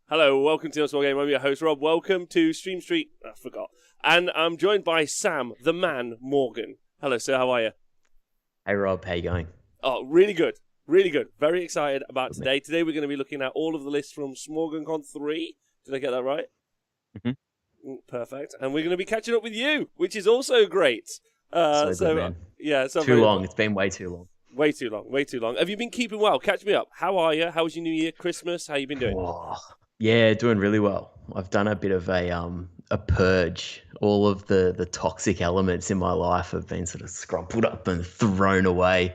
Hello, welcome to the Smorgan. I'm your host, Rob. Welcome to Stream Street. I forgot. And I'm joined by Sam, the man, Morgan. Hello, sir. How are you? Hey, Rob. How you going? Oh, really good. Really good. Very excited about Good, today. Today we're going to be looking at all of the lists from Smorgancon 3. Did I get that right? Perfect. And we're going to be catching up with you, which is also great. So good, man. Yeah. So Too long. It's been way too long. Way too long. Way too long. Have you been keeping well? Catch me up. How are you? How was your New Year, Christmas? How you been doing? Oh, yeah, doing really well. I've done a bit of a purge. All of the toxic elements in my life have been sort of scrumpled up and thrown away.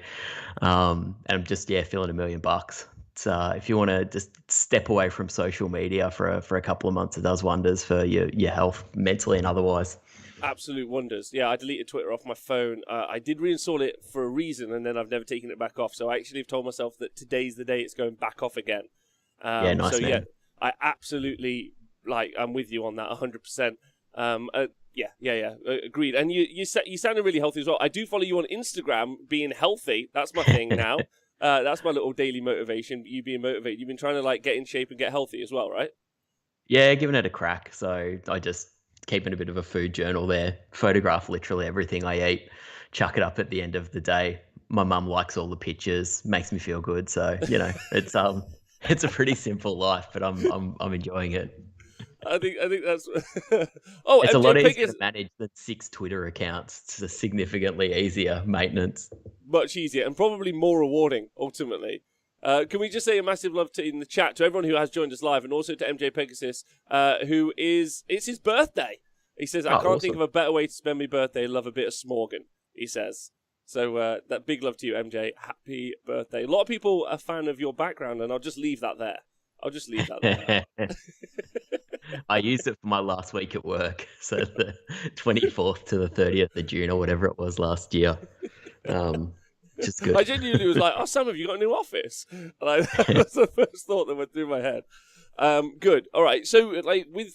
And I'm just feeling $1,000,000. So if you want to just step away from social media for a couple of months, it does wonders for your health, mentally and otherwise. Absolute wonders. Yeah, I deleted Twitter off my phone. I did reinstall it for a reason, and then I've never taken it back off. So I actually have told myself that today's the day it's going back off again. Nice, man. Yeah, I absolutely, I'm with you on that 100%. Agreed. And you sounded really healthy as well. I do follow you on Instagram, being healthy. That's my thing now. That's my little daily motivation, you being motivated. You've been trying to get in shape and get healthy as well, right? Yeah, giving it a crack. So I just keeping a bit of a food journal there, photograph literally everything I eat, chuck it up at the end of the day. My mum likes all the pictures, makes me feel good. So, it's it's a pretty simple life, but I'm enjoying it. I think that's oh, It's a MJ lot Pick easier to is manage than 6 Twitter accounts. It's a significantly easier maintenance. much easier and probably more rewarding ultimately. Can we just say a massive love in the chat to everyone who has joined us live, and also to MJ Pegasus, it's his birthday. He says, I can't think of a better way to spend my birthday. Love a bit of Smorgan, he says. So that big love to you, MJ. Happy birthday. A lot of people are a fan of your background, and I'll just leave that there. I used it for my last week at work, so the 24th to the 30th of June or whatever it was last year. Just good. I genuinely was like, Sam, have you got a new office? And that was the first thought that went through my head. Good. All right. So, with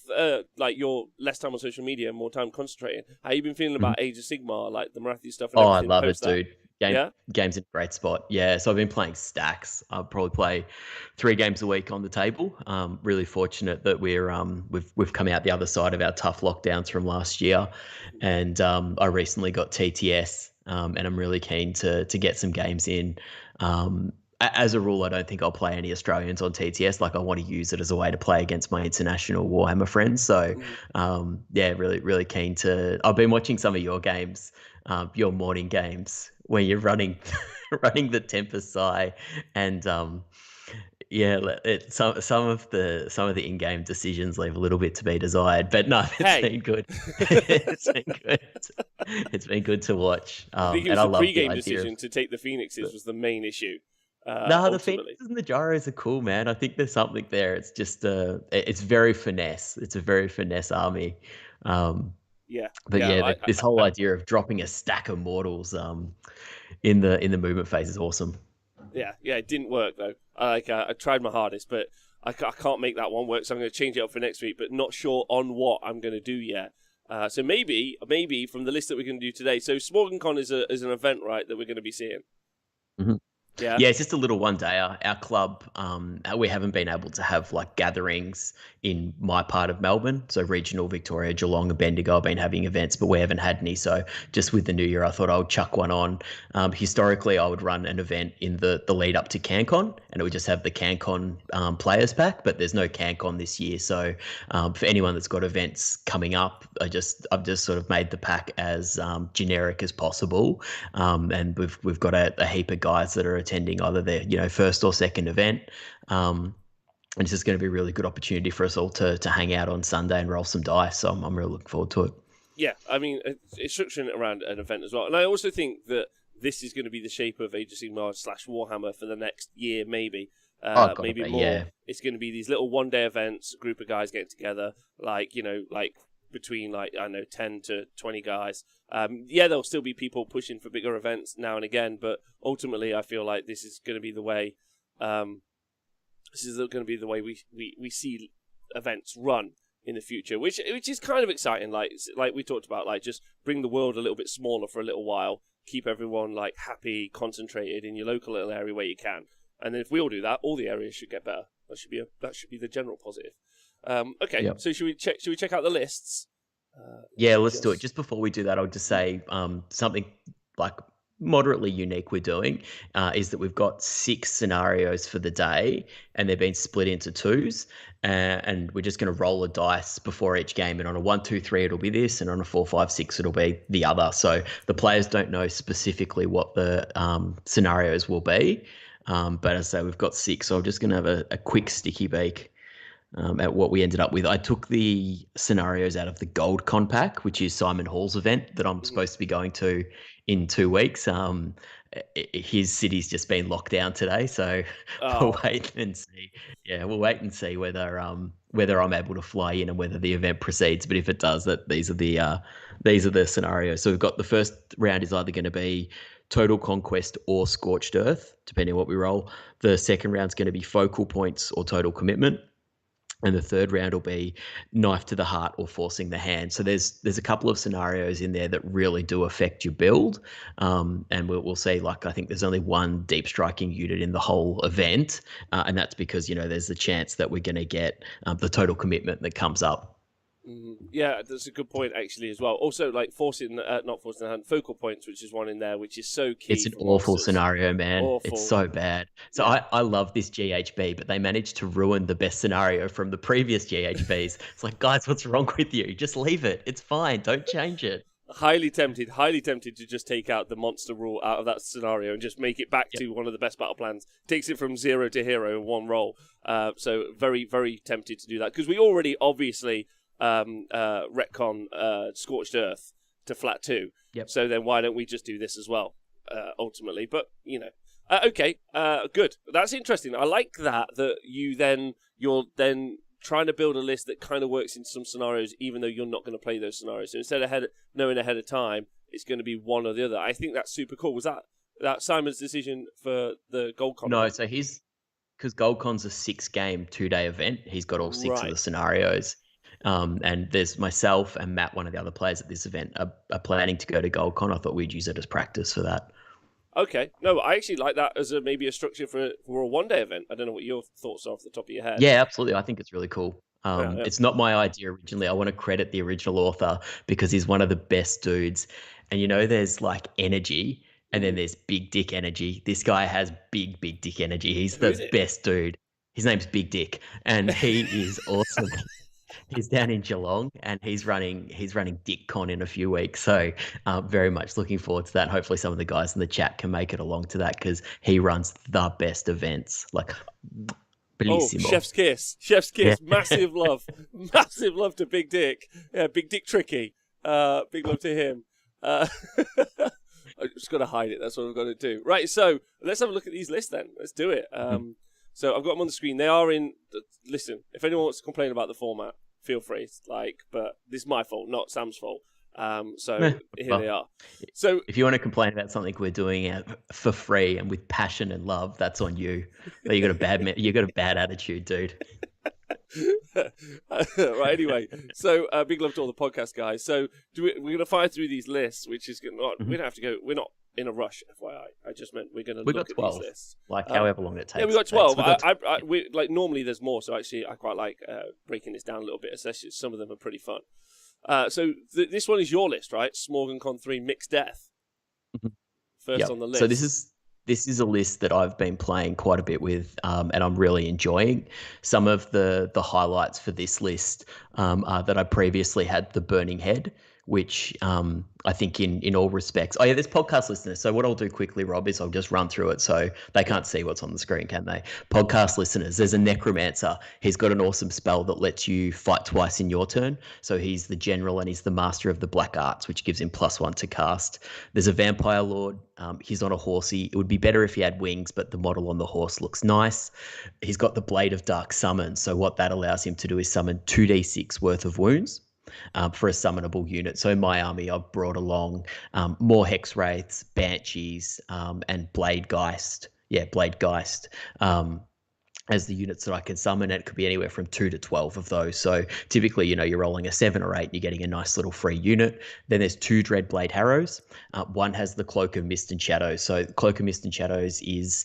your less time on social media and more time concentrating, how you been feeling about Age of Sigmar, the Marathi stuff? And I love it, dude. Yeah? Game's in a great spot. Yeah, so I've been playing stacks. I'll probably play 3 games a week on the table. Really fortunate that we've come out the other side of our tough lockdowns from last year, and I recently got TTS, and I'm really keen to get some games in. As a rule, I don't think I'll play any Australians on TTS. I want to use it as a way to play against my international Warhammer friends. So, really, really keen to. I've been watching some of your games, your morning games, where you're running the Tempest Sai, and some of the in-game decisions leave a little bit to be desired. But no, it's been good. It's been good. It's been good to watch. I think it was the pre-game decision to take the Phoenixes was the main issue. The Phoenixes and the Gyros are cool, man. I think there's something there. It's just it's very finesse. It's a very finesse army. This whole idea of dropping a stack of mortals in the movement phase is awesome. Yeah, it didn't work though. I tried my hardest, but I can't make that one work. So I'm going to change it up for next week, but not sure on what I'm going to do yet. So maybe from the list that we're going to do today. So Smorgancon is an event, right, that we're going to be seeing. Mm-hmm. Yeah, it's just a little one day. Our club, we haven't been able to have gatherings in my part of Melbourne. So regional Victoria, Geelong and Bendigo have been having events, but we haven't had any. So just with the new year, I thought I would chuck one on. Historically, I would run an event in the lead up to CanCon, and it would just have the CanCon players pack, but there's no CanCon this year. So for anyone that's got events coming up, I've just sort of made the pack as generic as possible. And we've got a heap of guys that are attending either their first or second event, and it's just going to be a really good opportunity for us all to hang out on Sunday and roll some dice. So I'm really looking forward to it. Yeah, I mean, it's structuring it around an event as well, and I also think that this is going to be the shape of Age of Sigmar / Warhammer for the next year, maybe. Maybe more. Yeah. It's going to be these little one-day events, a group of guys getting together, between 10 to 20 guys. There'll still be people pushing for bigger events now and again, but ultimately I feel like this is going to be the way. This is going to be the way we see events run in the future, which is kind of exciting. Like we talked about, just bring the world a little bit smaller for a little while, keep everyone happy, concentrated in your local little area where you can, and then if we all do that, all the areas should get better. That should be the general positive. Okay, yep. So should we check out the lists? Let's do it. Just before we do that, I'll just say something like moderately unique we're doing is that we've got 6 scenarios for the day, and they've been split into 2s, and we're just going to roll a dice before each game, and on a 1, 2, 3 it'll be this, and on a 4, 5, 6 it'll be the other, so the players don't know specifically what the scenarios will be, but as I say, we've got 6, so I'm just going to have a quick sticky beak at what we ended up with. I took the scenarios out of the GoldCon pack, which is Simon Hall's event that I'm supposed to be going to in 2 weeks. His city's just been locked down today, so we'll wait and see. Yeah, we'll wait and see whether I'm able to fly in and whether the event proceeds. But if it does, these are the scenarios. So we've got the first round is either going to be Total Conquest or Scorched Earth, depending on what we roll. The second round's going to be Focal Points or Total Commitment. And the third round will be Knife to the Heart or Forcing the Hand. So there's a couple of scenarios in there that really do affect your build. And we'll see, I think there's only one deep striking unit in the whole event. And that's because, there's the chance that we're going to get the total commitment that comes up. Yeah, that's a good point actually as well. Also, not forcing the hand, Focal Points, which is one in there, which is so key. It's an awful scenario, man. Awful. It's so bad. So yeah. I love this GHB, but they managed to ruin the best scenario from the previous GHBs. It's like, guys, what's wrong with you? Just leave it. It's fine. Don't change it. Highly tempted to just take out the monster rule out of that scenario and just make it back to one of the best battle plans. Takes it from 0 to hero in one roll. So very, very tempted to do that because we already obviously retcon Scorched Earth to flat 2. Yep. So then why don't we just do this as well, ultimately? But, okay, good. That's interesting. I like that you're then trying to build a list that kind of works in some scenarios, even though you're not going to play those scenarios. So instead of knowing ahead of time, it's going to be one or the other. I think that's super cool. Was that Simon's decision for the GoldCon? No, so because GoldCon's a 6-game 2-day event, he's got all 6 of the scenarios. And there's myself and Matt, one of the other players at this event, are planning to go to GoldCon. I thought we'd use it as practice for that. Okay. No, I actually like that as maybe a structure for a 1-day event. I don't know what your thoughts are off the top of your head. Yeah, absolutely. I think it's really cool. It's not my idea originally. I want to credit the original author because he's one of the best dudes. And there's energy and then there's big dick energy. This guy has big dick energy. He's the best dude. His name's Big Dick and he is awesome. He's down in Geelong and he's running DickCon in a few weeks. So very much looking forward to that. Hopefully some of the guys in the chat can make it along to that because he runs the best events. Bellissimo. Oh, Chef's kiss. Yeah. Massive love to Big Dick. Yeah, Big Dick Tricky. Big love to him. I just got to hide it. That's what I've got to do. Right, so let's have a look at these lists then. Let's do it. So I've got them on the screen. They are in. Listen, if anyone wants to complain about the format, feel free. But this is my fault, not Sam's fault. Here they are. So if you want to complain about something we're doing for free and with passion and love, that's on you. You got a bad attitude, dude. Right. Anyway, so big love to all the podcast guys. So we're going to fire through these lists, which is not. We don't have to go. We're not in a rush, FYI. I just meant we're going to look at these lists. However long it takes. Yeah, we got 12. Normally there's more, so actually I quite like breaking this down a little bit, especially some of them are pretty fun. So this one is your list, right? Smorgancon 3 Mixed Death. First on the list. So this is a list that I've been playing quite a bit with, and I'm really enjoying. Some of the highlights for this list are that I previously had the Burning Head, which I think in all respects. Oh yeah, there's podcast listeners. So what I'll do quickly, Rob, is I'll just run through it so they can't see what's on the screen, can they? Podcast listeners, there's a Necromancer. He's got an awesome spell that lets you fight twice in your turn. So he's the general and he's the master of the black arts, which gives him +1 to cast. There's a Vampire Lord. He's on a horsey. It would be better if he had wings, but the model on the horse looks nice. He's got the Blade of Dark Summon. So what that allows him to do is summon 2d6 worth of wounds. For a summonable unit. So in my army, I've brought along more Hex Wraiths, Banshees, and Blade Geist. Yeah, Blade Geist as the units that I can summon. It could be anywhere from 2 to 12 of those. So typically, you're rolling a 7 or 8 and you're getting a nice little free unit. Then there's 2 Dreadblade Harrows. One has the Cloak of Mist and Shadows. So Cloak of Mist and Shadows is...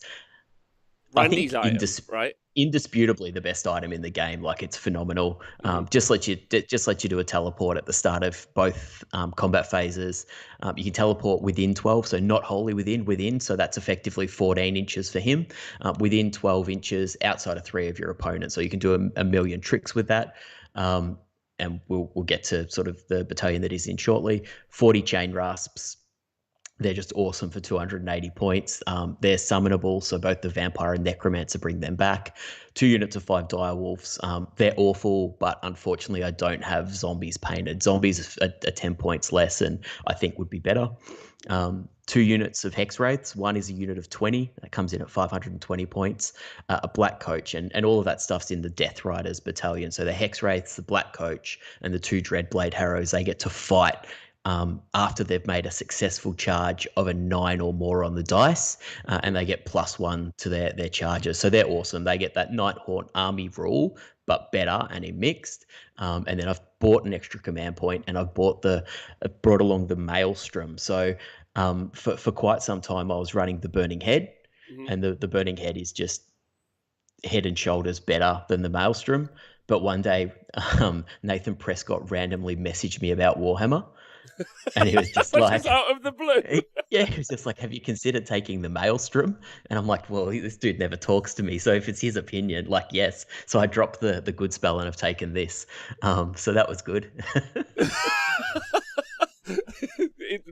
Randy's item, right? indisputably the best item in the game. Like, it's phenomenal. Just let you do a teleport at the start of both combat phases. You can teleport within 12, so not wholly within. So that's effectively 14 inches for him. Within 12 inches, outside of 3 of your opponents. So you can do a million tricks with that. And we'll get to sort of the battalion that is in shortly. 40 chain rasps. They're just awesome for 280 points. They're summonable, so both the Vampire and Necromancer bring them back. 2 units of 5 Direwolves. They're awful, but unfortunately I don't have Zombies painted. Zombies are 10 points less and I think would be better. 2 units of Hex Wraiths. One is a unit of 20. That comes in at 520 points. A Black Coach, and all of that stuff's in the Death Riders battalion. So the Hex Wraiths, the Black Coach, and the 2 Dreadblade Harrows, they get to fight after they've made a successful charge of a 9 or more on the dice, and they get +1 to their charges. So they're awesome. They get that Nighthaunt army rule, but better and in mixed. And then I've bought an extra command point, and I've brought along the Maelstrom. So for quite some time, I was running the Burning Head, and the Burning Head is just head and shoulders better than the Maelstrom. But one day, Nathan Prescott randomly messaged me about Warhammer. And he was just like, out of the blue. Yeah, he was just like, have you considered taking the Maelstrom? And I'm like, well, this dude never talks to me. So if it's his opinion, like, yes. So I dropped the good spell and I've taken this. So that was good.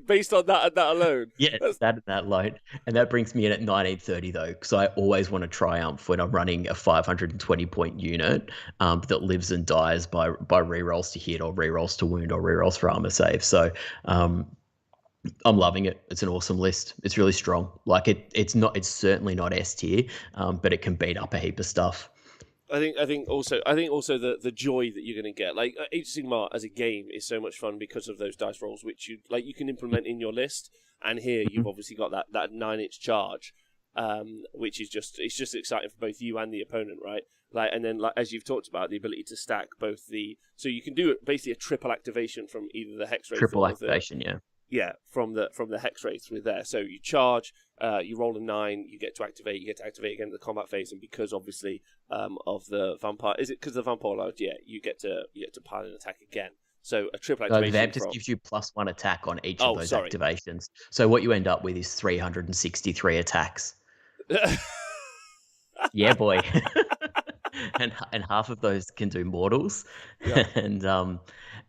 Based on that alone. Yeah, that alone. And that brings me in at 1930 though, because I always want to triumph when I'm running a 520 point unit that lives and dies by rerolls to hit or rerolls to wound or rerolls for armor save. So I'm loving it. It's an awesome list. It's really strong. Like it's certainly not S tier, but it can beat up a heap of stuff. I think also the joy that you're going to get, like Age of Sigmar as a game is so much fun because of those dice rolls which you can implement in your list. And here you've obviously got that 9-inch charge, which is just exciting for both you and the opponent, right? Like, and then like as you've talked about, the ability to stack both so you can do basically a triple activation from either the Hex Wraith triple activation, yeah, from the Hex Wraiths with there. So you charge, you roll a 9, you get to activate again in the combat phase, and because obviously of the Vampire, is it because the Vampire Lord? Yeah, you get to pile an attack again. So a triple activation. The Vamp just gives you +1 attack on each of those activations. So what you end up with is 363 attacks. Yeah, boy. and half of those can do mortals. Yeah.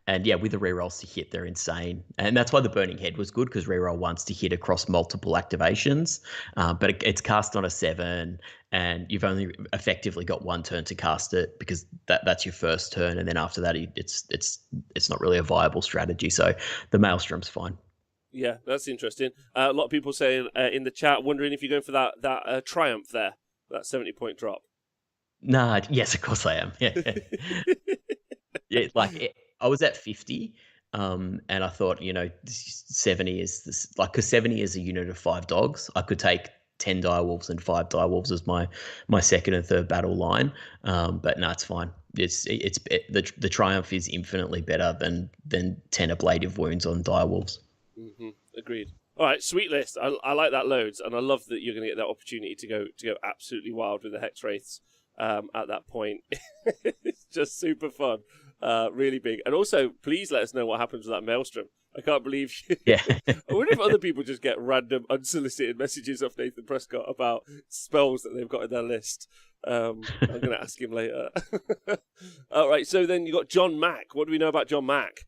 And yeah, with the rerolls to hit, they're insane. And that's why the Burning Head was good, because reroll once to hit across multiple activations. But it's cast on a 7, and you've only effectively got 1 turn to cast it, because that's your first turn, and then after that, it's not really a viable strategy. So the Maelstrom's fine. Yeah, that's interesting. A lot of people saying in the chat, wondering if you're going for that Triumph there, that 70-point drop. Nah, yes, of course I am. Yeah, yeah, I was at 50, and I thought, 70 is this, like, because 70 is a unit of 5 dogs. I could take 10 Direwolves and 5 Direwolves as my second and third battle line. But no, it's fine. The Triumph is infinitely better than 10 ablative wounds on Direwolves. Mm-hmm. Agreed. All right, sweet list. I like that loads, and I love that you're going to get that opportunity to go absolutely wild with the Hex Wraiths at that point. It's just super fun. Really big. And also, please let us know what happens with that Maelstrom. I can't believe Yeah. I wonder if other people just get random unsolicited messages off Nathan Prescott about spells that they've got in their list. I'm going to ask him later. All right, so then you got John Mack. What do we know about John Mack?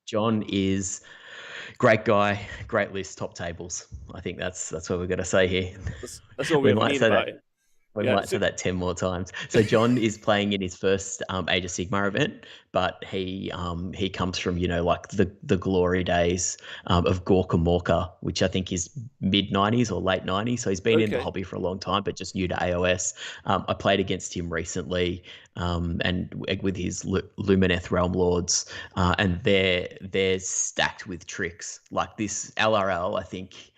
John is great guy, great list, top tables. I think that's what we're going to say here. That's all we might say about it. We might say that 10 more times. So John is playing in his first Age of Sigmar event, but he comes from, like the glory days of Gorka Morka, which I think is mid-90s or late 90s. So he's been in the hobby for a long time, but just new to AOS. I played against him recently, and with his Lumineth Realm Lords, and they're stacked with tricks. Like this LRL, I think.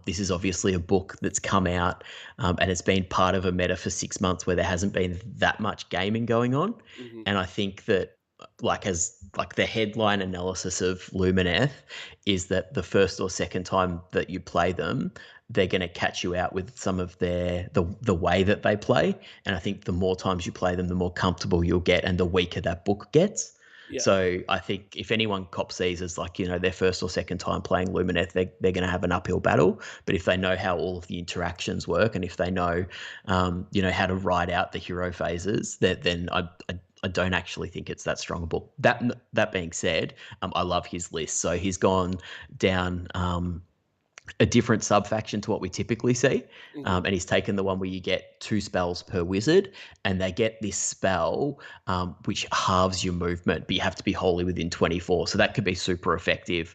This is obviously a book that's come out, and it's been part of a meta for 6 months where there hasn't been that much gaming going on. Mm-hmm. And I think that the headline analysis of Lumineth is that the first or second time that you play them, they're going to catch you out with some of the way that they play. And I think the more times you play them, the more comfortable you'll get and the weaker that book gets. Yeah. So I think if anyone cops these as like, their first or second time playing Lumineth, they're going to have an uphill battle. But if they know how all of the interactions work, and if they know, how to ride out the hero phases, then I don't actually think it's that strong a book. That being said, I love his list. So he's gone down a different sub-faction to what we typically see. And he's taken the one where you get 2 spells per wizard, and they get this spell which halves your movement, but you have to be wholly within 24. So that could be super effective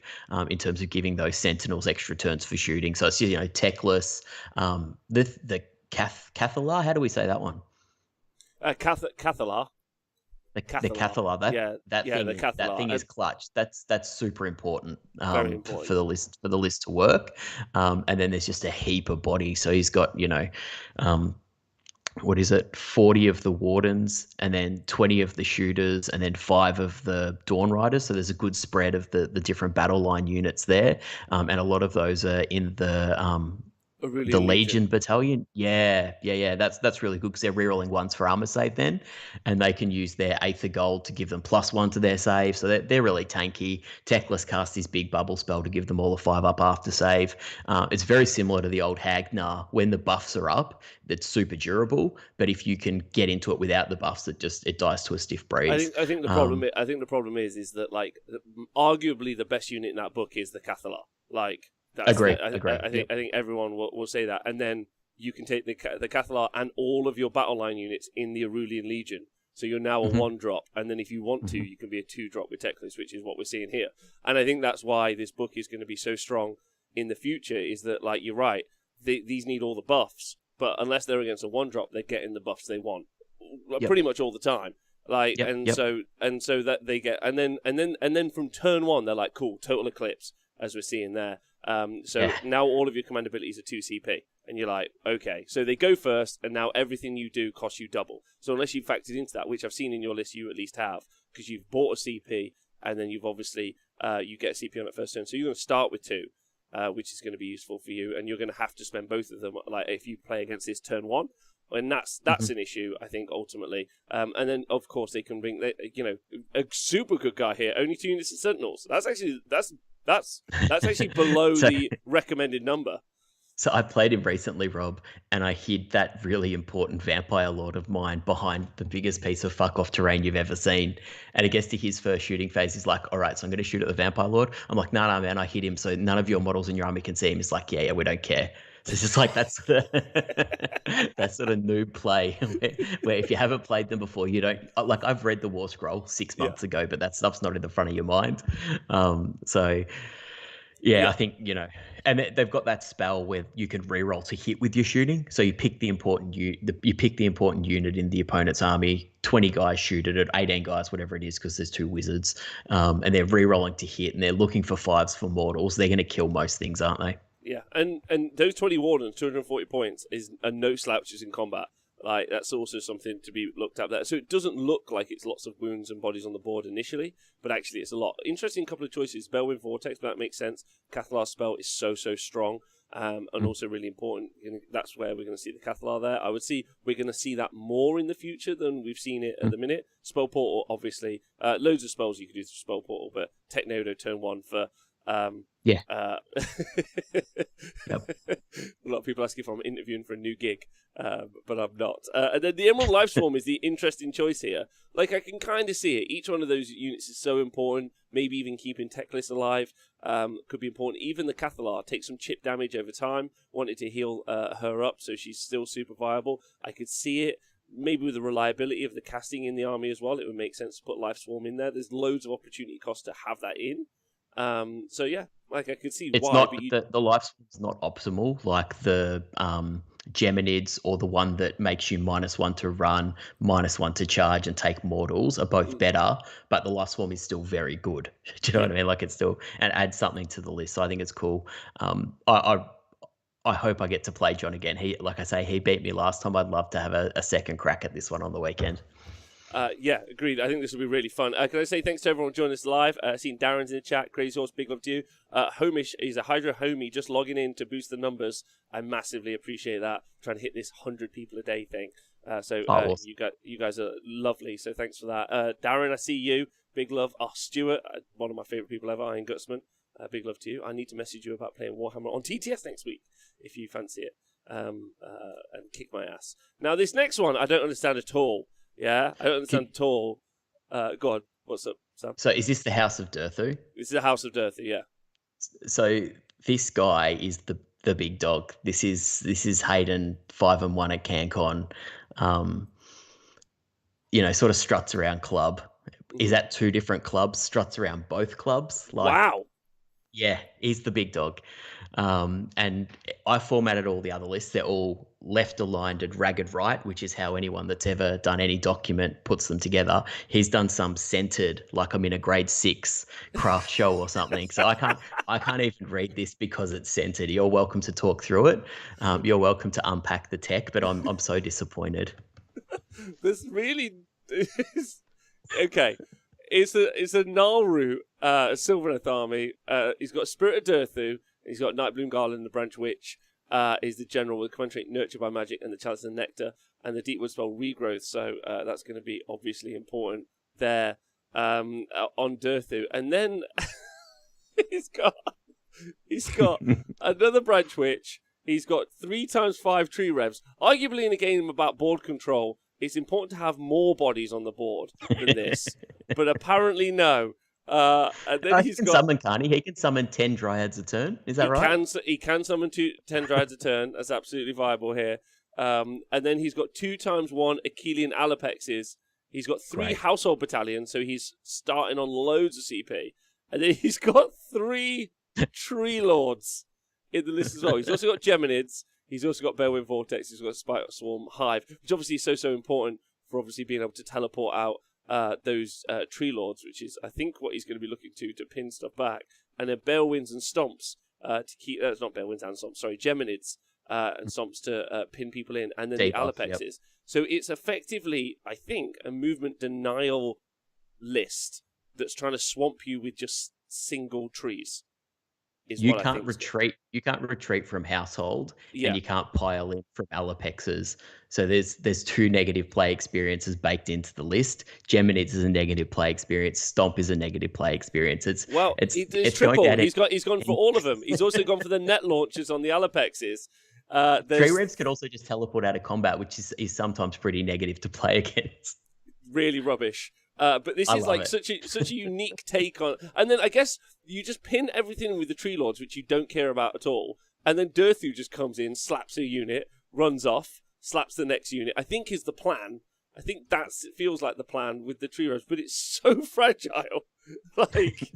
in terms of giving those sentinels extra turns for shooting. So it's, techless. The Cathalar, how do we say that one? Cathalar. The Cathalar, that thing is clutch. That's super important, very important. for the list to work. And then there's just a heap of bodies. So he's got 40 of the Wardens, and then 20 of the Shooters, and then 5 of the Dawn Riders. So there's a good spread of the different battle line units there, and a lot of those are in the Legion battalion. Yeah. That's really good because they're rerolling ones for armor save then, and they can use their Aether Gold to give them +1 to their save. So they're really tanky. Techless cast his big bubble spell to give them all a 5+ after save. It's very similar to the old Hagnar. When the buffs are up, it's super durable. But if you can get into it without the buffs, it dies to a stiff breeze. I think the problem is that like arguably the best unit in that book is the Cathalar. Like. Agree. I think everyone will say that, and then you can take the Cathalar and all of your battle line units in the Arulian Legion. So you're now a 1-drop, and then if you want to, you can be a 2-drop with Techless, which is what we're seeing here. And I think that's why this book is going to be so strong in the future. Is that like you're right? These need all the buffs, but unless they're against a 1-drop, they're getting the buffs they want pretty much all the time. Like so that they get, and then from turn 1, they're like, cool, total eclipse, as we're seeing there. Now all of your command abilities are 2 CP, and you're like, okay, so they go first, and now everything you do costs you double. So unless you've factored into that, which I've seen in your list, you at least have, because you've bought a CP, and then you've obviously you get a CP on that first turn. So you're going to start with 2, which is going to be useful for you, and you're going to have to spend both of them. Like if you play against this turn 1. And that's an issue, I think, ultimately. And then, of course, they can bring a super good guy here. Only 2 units of Sentinels. That's actually below the recommended number. So I played him recently, Rob, and I hid that really important Vampire Lord of mine behind the biggest piece of fuck off terrain you've ever seen. And it gets to his first shooting phase. He's like, all right, so I'm going to shoot at the Vampire Lord. I'm like, no, man, I hid him so none of your models in your army can see him. He's like, yeah, we don't care. So it's just like that sort of noob play where if you haven't played them before, you don't like. I've read the War Scroll 6 months ago, but that stuff's not in the front of your mind. I think and they've got that spell where you can reroll to hit with your shooting. So you pick the important unit in the opponent's army. 20 guys shoot it at 18 guys, whatever it is, because there's 2 wizards, and they're rerolling to hit, and they're looking for 5s for mortals. They're going to kill most things, aren't they? Yeah, and those 20 Wardens, 240 points, is a no slouches in combat. Like, that's also something to be looked at there. So it doesn't look like it's lots of wounds and bodies on the board initially, but actually it's a lot. Interesting couple of choices. Bellwind Vortex, but that makes sense. Cathalar's spell is so strong, and also really important. That's where we're going to see the Cathalar there. I would see we're going to see that more in the future than we've seen it at the minute. Spell Portal, obviously. Loads of spells you could use for Spell Portal, but Technodo turn 1 for... Yep. A lot of people ask if I'm interviewing for a new gig, but I'm not. And then the Emerald Lifeswarm is the interesting choice here. Like, I can kind of see it. Each one of those units is so important. Maybe even keeping Techless alive could be important. Even the Cathalar takes some chip damage over time. Wanted to heal her up, so she's still super viable. I could see it. Maybe with the reliability of the casting in the army as well, it would make sense to put Lifeswarm in there. There's loads of opportunity cost to have that in. So yeah, like I could see it's why. Not the lifespan's not optimal, like the Geminids or the one that makes you -1 to run, -1 to charge and take mortals are both better, but the Lifeswarm is still very good. Do you know what I mean? Like, it's still, and adds something to the list. So I think it's cool. I hope I get to play John again. Like I say, he beat me last time. I'd love to have a second crack at this one on the weekend. Yeah, agreed. I think this will be really fun. Can I say thanks to everyone joining us live? Seen Darren's in the chat. Crazy Horse, big love to you. Homish is a Hydra homie, just logging in to boost the numbers. I massively appreciate that. Trying to hit this 100 people a day thing. Awesome. You guys are lovely. So thanks for that. Darren, I see you. Big love. Oh, Stuart, one of my favourite people ever, Iron Gutsman. Big love to you. I need to message you about playing Warhammer on TTS next week, if you fancy it, and kick my ass. Now, this next one, I don't understand at all. Yeah, I don't understand at all. Go on, what's up, Sam? So is this the House of Durthu? This is the House of Durthu, yeah. So this guy is the big dog. This is Hayden 5-1 at CanCon. Sort of struts around club. Is that 2 different clubs? Struts around both clubs. Wow. Yeah, he's the big dog. And I formatted all the other lists. They're all left-aligned and ragged right, which is how anyone that's ever done any document puts them together. He's done some centered, like I'm in a grade 6 craft show or something. So I can't even read this because it's centered. You're welcome to talk through it. You're welcome to unpack the tech, but I'm so disappointed. This really is... Okay. It's a Nalru, Sylvaneth army. He's got Spirit of Durthu. He's got Nightbloom Garland, the Branch Witch. Is the general with Command Trait Nurture by Magic and the Chalice of Nectar and the Deepwood spell Regrowth. So that's going to be obviously important there on Durthu. And then he's got another Branch Witch. He's got 3x5 tree revs. Arguably in a game about board control, it's important to have more bodies on the board than this, but apparently no. And then he can summon, can't he? He can summon 10 Dryads a turn. Is that right? He can summon 10 Dryads a turn. That's absolutely viable here. And then he's got 2x1 Achillean Alapexes. He's got 3 Household Battalions, so he's starting on loads of CP. And then he's got 3 Tree Lords in the list as well. He's also got Geminids. He's also got Balewind Vortex. He's got Spider Swarm Hive, which obviously is so important for obviously being able to teleport out those Tree Lords, which is, I think, what he's going to be looking to pin stuff back. And then Balewinds and Stomps to keep... not Balewinds and Stomps, sorry, Geminids and Stomps to pin people in. And then the Alapexes. Yep. So it's effectively, I think, a movement denial list that's trying to swamp you with just single trees. You can't retreat from household, and you can't pile in from Alapexes. So there's 2 negative play experiences baked into the list. Geminids is a negative play experience. Stomp is a negative play experience. It's triple. He's gone for all of them. He's also gone for the net launches on the Alapexes. Tree Revs can also just teleport out of combat, which is sometimes pretty negative to play against. Really rubbish. But this is like such a unique take on... And then I guess you just pin everything with the Tree Lords, which you don't care about at all. And then Durthu just comes in, slaps a unit, runs off, slaps the next unit. I think is the plan. I think it feels like the plan with the Tree Lords, but it's so fragile. Like...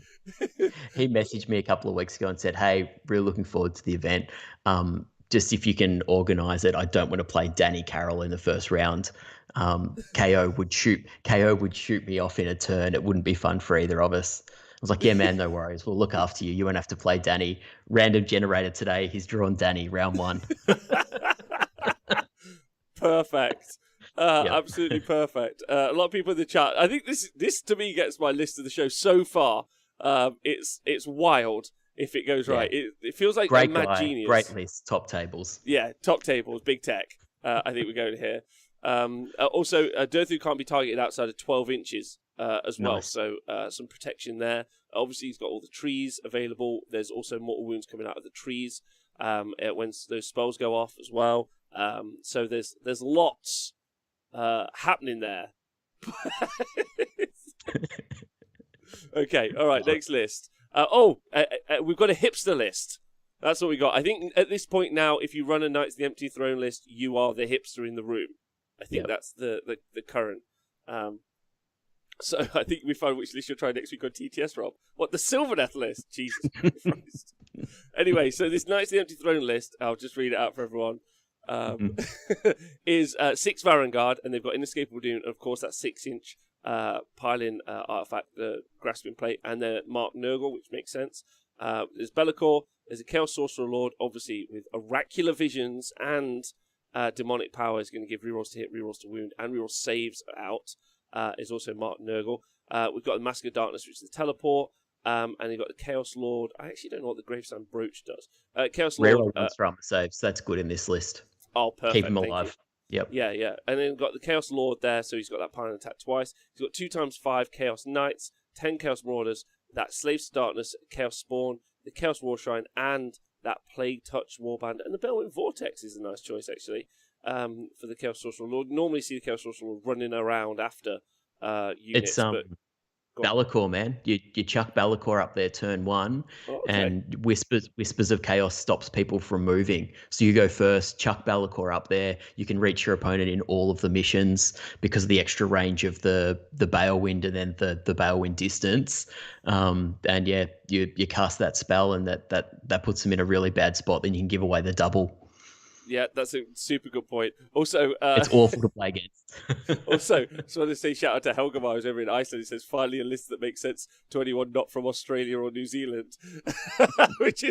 He messaged me a couple of weeks ago and said, hey, really looking forward to the event. Just if you can organise it, I don't want to play Danny Carroll in the first round. KO would shoot me off in a turn. It wouldn't be fun for either of us. I was like, yeah, man, no worries. We'll look after you. You won't have to play Danny. Random generator today. He's drawn Danny round 1. Perfect. Absolutely perfect. A lot of people in the chat. I think this to me gets my list of the show so far. It's wild if it goes right. It feels like a mad genius. Great list. Top tables. Yeah, top tables. Big tech. I think we're going here. Also, Durthu can't be targeted outside of 12 inches as well, so some protection there. Obviously, he's got all the trees available. There's also mortal wounds coming out of the trees when those spells go off as well. So there's lots happening there. Okay, all right, next list. We've got a hipster list. That's what we got. I think at this point now, if you run a Knights of the Empty Throne list, you are the hipster in the room. I think that's the current. So I think we find which list you'll try next week on TTS, Rob. What, the Sylvaneth list? Jesus Christ. Anyway, so this Knights of the Empty Throne list, I'll just read it out for everyone, is 6 Varangard, and they've got Inescapable Doom, and of course that 6-inch pile-in artifact, the Grasping Plate, and then Mark Nurgle, which makes sense. There's Be'lakor, there's a Chaos Sorcerer Lord, obviously with Oracular Visions and... demonic power is going to give rerolls to hit, rerolls to wound, and reroll saves out. is also Mark Nurgle. We've got the Mask of Darkness, which is the teleport. And you've got the Chaos Lord. I actually don't know what the Gravesand Brooch does. Chaos Lord. Reroll runs for armor saves. That's good in this list. Oh, perfect. Keep him alive. Yep. Yeah. And then got the Chaos Lord there, so he's got that power and attack twice. He's got 2x5 Chaos Knights, 10 Chaos Marauders, that Slaves to Darkness, Chaos Spawn, the Chaos War Shrine, and that Plague Touch Warband. And the Bellwind Vortex is a nice choice, actually, for the Chaos Sorcerer Lord. Normally see the Chaos Sorcerer Lord running around after units. It's Be'lakor, man. You chuck Be'lakor up there turn 1, and Whispers of Chaos stops people from moving. So you go first, chuck Be'lakor up there. You can reach your opponent in all of the missions because of the extra range of the Balewind and then the Balewind distance. And yeah, you cast that spell, and that puts them in a really bad spot. Then you can give away the double. Yeah, that's a super good point. Also, it's awful to play against. Also, just want to say shout out to Helgamar, who's over in Iceland. He says, finally a list that makes sense to anyone not from Australia or New Zealand, which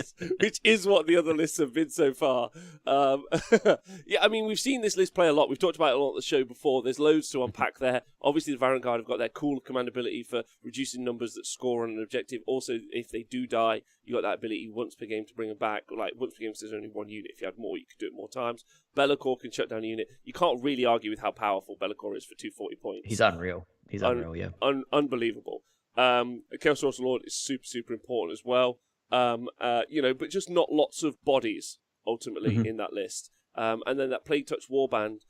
is what the other lists have been so far. Yeah, I mean, we've seen this list play a lot. We've talked about it a lot on the show before. There's loads to unpack there. Obviously, the Vanguard have got their cool command ability for reducing numbers that score on an objective. Also, if they do die, you got that ability once per game to bring them back. Like, once per game, so there's only one unit. If you had more, you could do it more times. Be'lakor can shut down a unit. You can't really argue with how powerful Be'lakor is for 240 points. He's unreal. Yeah. Unbelievable. Chaos Sorcerer Lord is super, super important as well. But just not lots of bodies, ultimately, in that list. And then that Plague Touch Warband,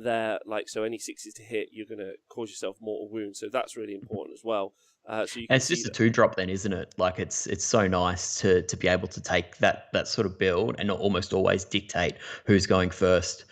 there, like, so any 6s to hit, you're going to cause yourself mortal wounds. So that's really important as well. So you can it's just a 2-drop then, isn't it? Like it's so nice to be able to take that sort of build and not almost always dictate who's going first.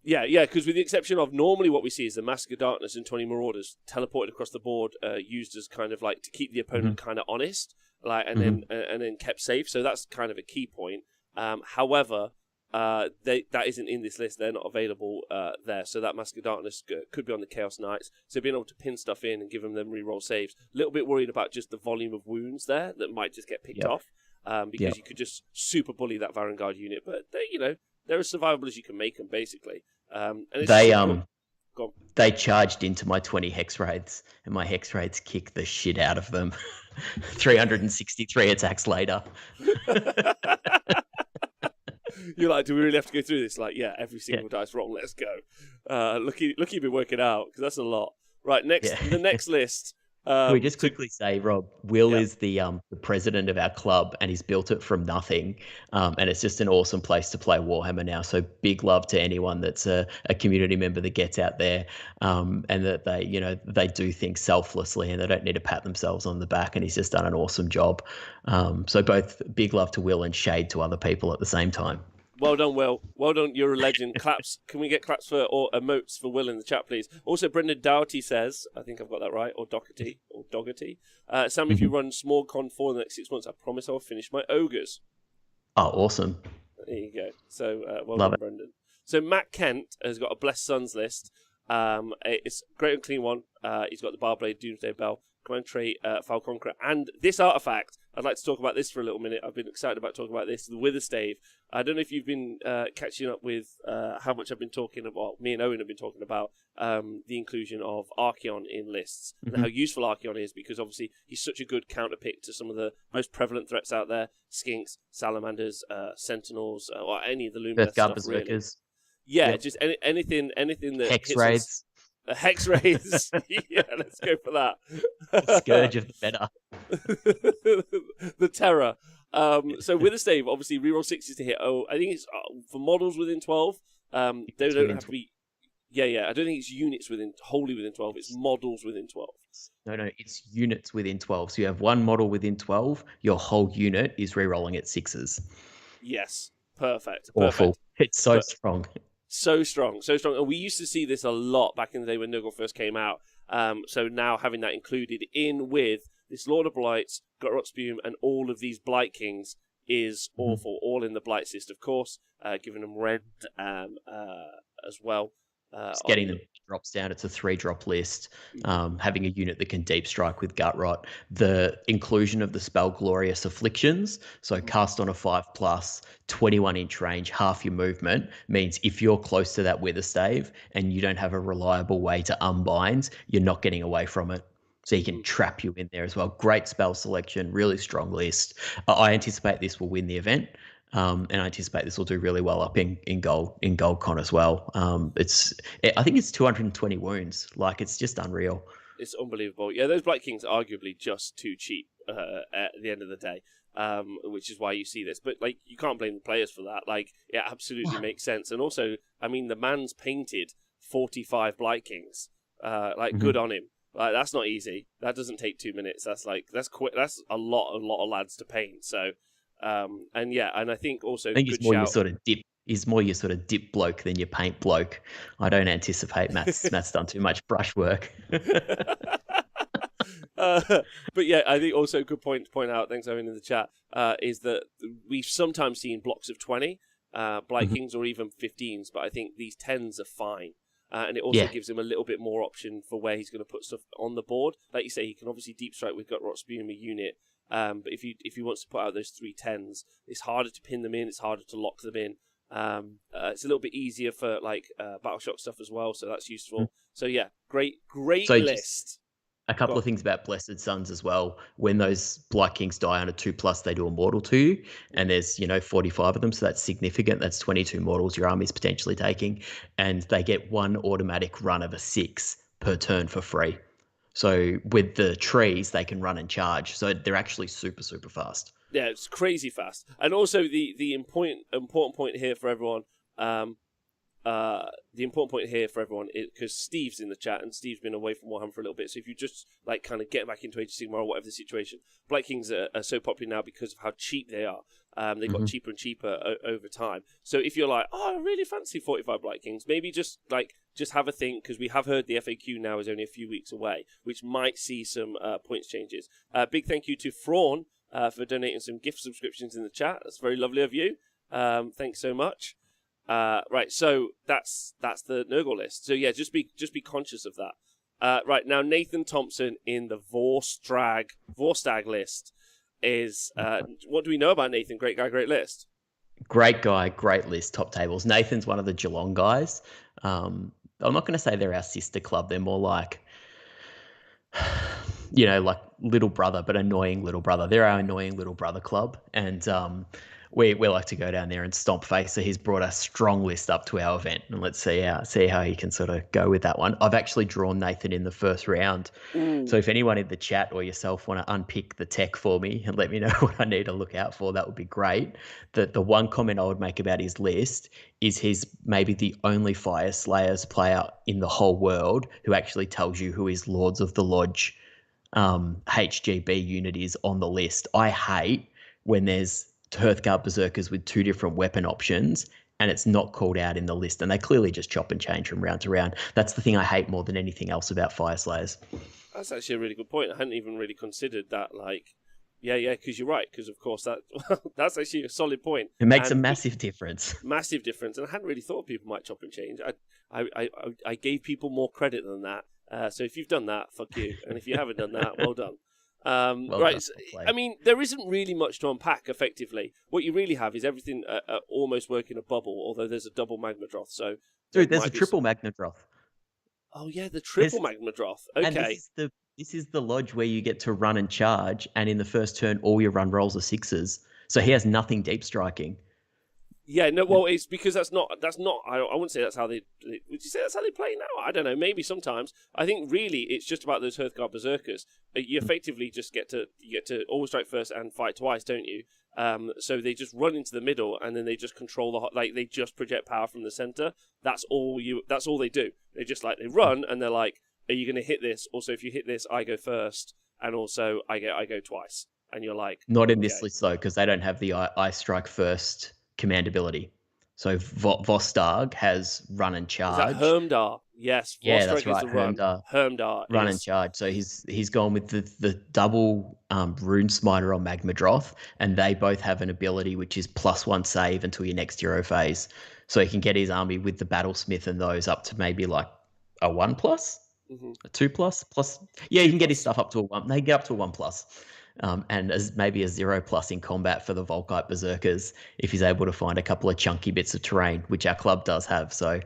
Yeah, because with the exception of normally what we see is the Mask of Darkness and 20 Marauders teleported across the board, used as kind of like to keep the opponent kind of honest, like and then kept safe. So that's kind of a key point. However, that isn't in this list. They're not available there. So that Mask of Darkness could be on the Chaos Knights. So being able to pin stuff in and give them reroll saves. A little bit worried about just the volume of wounds there that might just get picked off because you could just super bully that Vanguard unit. But they're as survivable as you can make them, basically. And they charged into my 20 Hex Wraiths, and my Hex Wraiths kicked the shit out of them. 363 attacks later. You're like, do we really have to go through this? Like, yeah, every single dice roll, let's go. Lucky you've been working out, because that's a lot. Right, the next list. Can we just quickly say, Rob, Will is the president of our club, and he's built it from nothing. And it's just an awesome place to play Warhammer now. So big love to anyone that's a community member that gets out there, and that they do things selflessly and they don't need to pat themselves on the back. And he's just done an awesome job. So both big love to Will and shade to other people at the same time. Well done, Will. Well done. You're a legend. Claps. Can we get claps or emotes for Will in the chat, please? Also, Brendan Doughty says, I think I've got that right, or Doherty. Sam, if you run Smorgancon for the next 6 months, I promise I'll finish my ogres. Oh, awesome. There you go. So, well done, Brendan. So, Matt Kent has got a Blessed Sons list. It's a great and clean one. He's got the Barblade, Doomsday Bell, Command Trait, Foul Conqueror, and this artifact. I'd like to talk about this for a little minute. I've been excited about talking about this, the Witherstave. I don't know if you've been catching up with how much I've been talking about, me and Owen have been talking about the inclusion of Archaon in lists and how useful Archaon is, because obviously he's such a good counter pick to some of the most prevalent threats out there, Skinks, Salamanders, Sentinels, or any of the Lumineth stuff, really. Yeah, just anything that Hex Wraiths. Hex Wraiths. Yeah, let's go for that. Scourge of the Better. The Terror. So Witherstave, obviously, reroll 6s to hit. Oh, I think it's for models within 12. They don't have to be... Yeah. I don't think it's units wholly within 12. It's models within 12. No, it's units within 12. So you have one model within 12. Your whole unit is rerolling at 6s. Yes. Perfect. Awful. It's so strong. So strong. And we used to see this a lot back in the day when Nurgle first came out. So now having that included in with this Lord of Blights, Gutrot Spume, and all of these Blight Kings is awful. All in the Blight Cyst, of course, giving them rend as well. Just getting them drops down. It's a 3-drop list. Having a unit that can deep strike with gut rot. The inclusion of the spell Glorious Afflictions. So cast on a 5+, 21-inch range, half your movement means if you're close to that wither stave and you don't have a reliable way to unbind, you're not getting away from it. So he can trap you in there as well. Great spell selection, really strong list. I anticipate this will win the event. And I anticipate this will do really well up in GoldCon as well. I think it's 220 wounds. Like, it's just unreal. It's unbelievable. Yeah, those Blight Kings are arguably just too cheap at the end of the day, which is why you see this. But like, you can't blame the players for that. Like, it absolutely makes sense. And also, I mean, the man's painted 45 Blight Kings. Good on him. Like, that's not easy. That doesn't take 2 minutes. That's quick. That's a lot of lads to paint. So. And I think also he's more your sort of dip. He's more your sort of dip bloke than your paint bloke. I don't anticipate Matt's done too much brush work. But yeah, I think also a good point to point out, thanks Owen in the chat, is that we've sometimes seen blocks of 20 Blight Kings or even 15s, but I think these 10s are fine. And it also gives him a little bit more option for where he's going to put stuff on the board. Like you say, he can obviously deep strike with Gut Rot Spume unit. But if he wants to put out those 3 10s, it's harder to pin them in. It's harder to lock them in. It's a little bit easier for like Battle Shock stuff as well, so that's useful. So yeah, great list. A couple of things about Blessed Sons as well. When those Blight Kings die on a 2+, they do a mortal to you, and there's 45 of them, so that's significant. That's 22 mortals your army's potentially taking, and they get 1 automatic run of a 6 per turn for free. So with the trees, they can run and charge. So they're actually super, super fast. Yeah, it's crazy fast. And also the important point here for everyone, because Steve's in the chat, and Steve's been away from Warhammer for a little bit. So if you just like kind of get back into Age of Sigmar or whatever the situation, Blight Kings are so popular now because of how cheap they are. They got cheaper and cheaper over time. So if you're like, I really fancy 45 Blight Kings, maybe just have a think, because we have heard the FAQ now is only a few weeks away, which might see some points changes. Big thank you to Fraun for donating some gift subscriptions in the chat. That's very lovely of you. Thanks so much. Right, so that's the Nurgle list. So yeah, just be conscious of that. Right, now Nathan Thompson in the Vorstag list is what do we know about Nathan? Great guy, great list. Great guy, great list, top tables. Nathan's one of the Geelong guys. I'm not going to say they're our sister club. They're more like, like little brother, but annoying little brother. They're our annoying little brother club. And we like to go down there and stomp face. So he's brought a strong list up to our event, and let's see how he can sort of go with that one. I've actually drawn Nathan in the first round. So if anyone in the chat or yourself want to unpick the tech for me and let me know what I need to look out for, that would be great. The one comment I would make about his list is he's maybe the only Fire Slayers player in the whole world who actually tells you who his Lords of the Lodge HGB unit is on the list. I hate when there's Hearthguard Berserkers with 2 different weapon options and it's not called out in the list, and they clearly just chop and change from round to round. That's the thing I hate more than anything else about Fire Slayers. That's actually a really good point. I hadn't even really considered that. Because you're right. Because of course that's actually a solid point. It makes a massive difference. Massive difference, and I hadn't really thought people might chop and change. I gave people more credit than that. So if you've done that, fuck you, and if you haven't done that, well done. Right, I mean, there isn't really much to unpack effectively. What you really have is everything almost work in a bubble, although there's a double Magmadroth. So, dude, there's a triple Magmadroth. Oh yeah, the triple Magmadroth. Okay, and this is the lodge where you get to run and charge, and in the first turn, all your run rolls are 6s. So he has nothing deep striking. Yeah, no, well, it's because that's not. I wouldn't say that's how they. Would you say that's how they play now? I don't know. Maybe sometimes. I think really it's just about those Hearthguard Berserkers. You effectively just get to always strike first and fight twice, don't you? So they just run into the middle and then they just control they just project power from the center. That's all they do. They run and they're like, are you going to hit this? Also, if you hit this, I go first, and also I go twice. And you're like, not in this list though, because they don't have the I strike first command ability. So Vostarg has run and charge. Is that Hermdar? Yes. Yeah, that's right. Hermdar. Run and charge. So he's gone with the double Rune Smiter on Magmadroth, and they both have an ability which is +1 save until your next hero phase. So he can get his army with the Battlesmith and those up to maybe like a 1+, a 2++. Yeah, you can get his stuff up to a 1. They get up to a 1+. And as maybe a 0+ in combat for the Volkite Berserkers if he's able to find a couple of chunky bits of terrain, which our club does have. So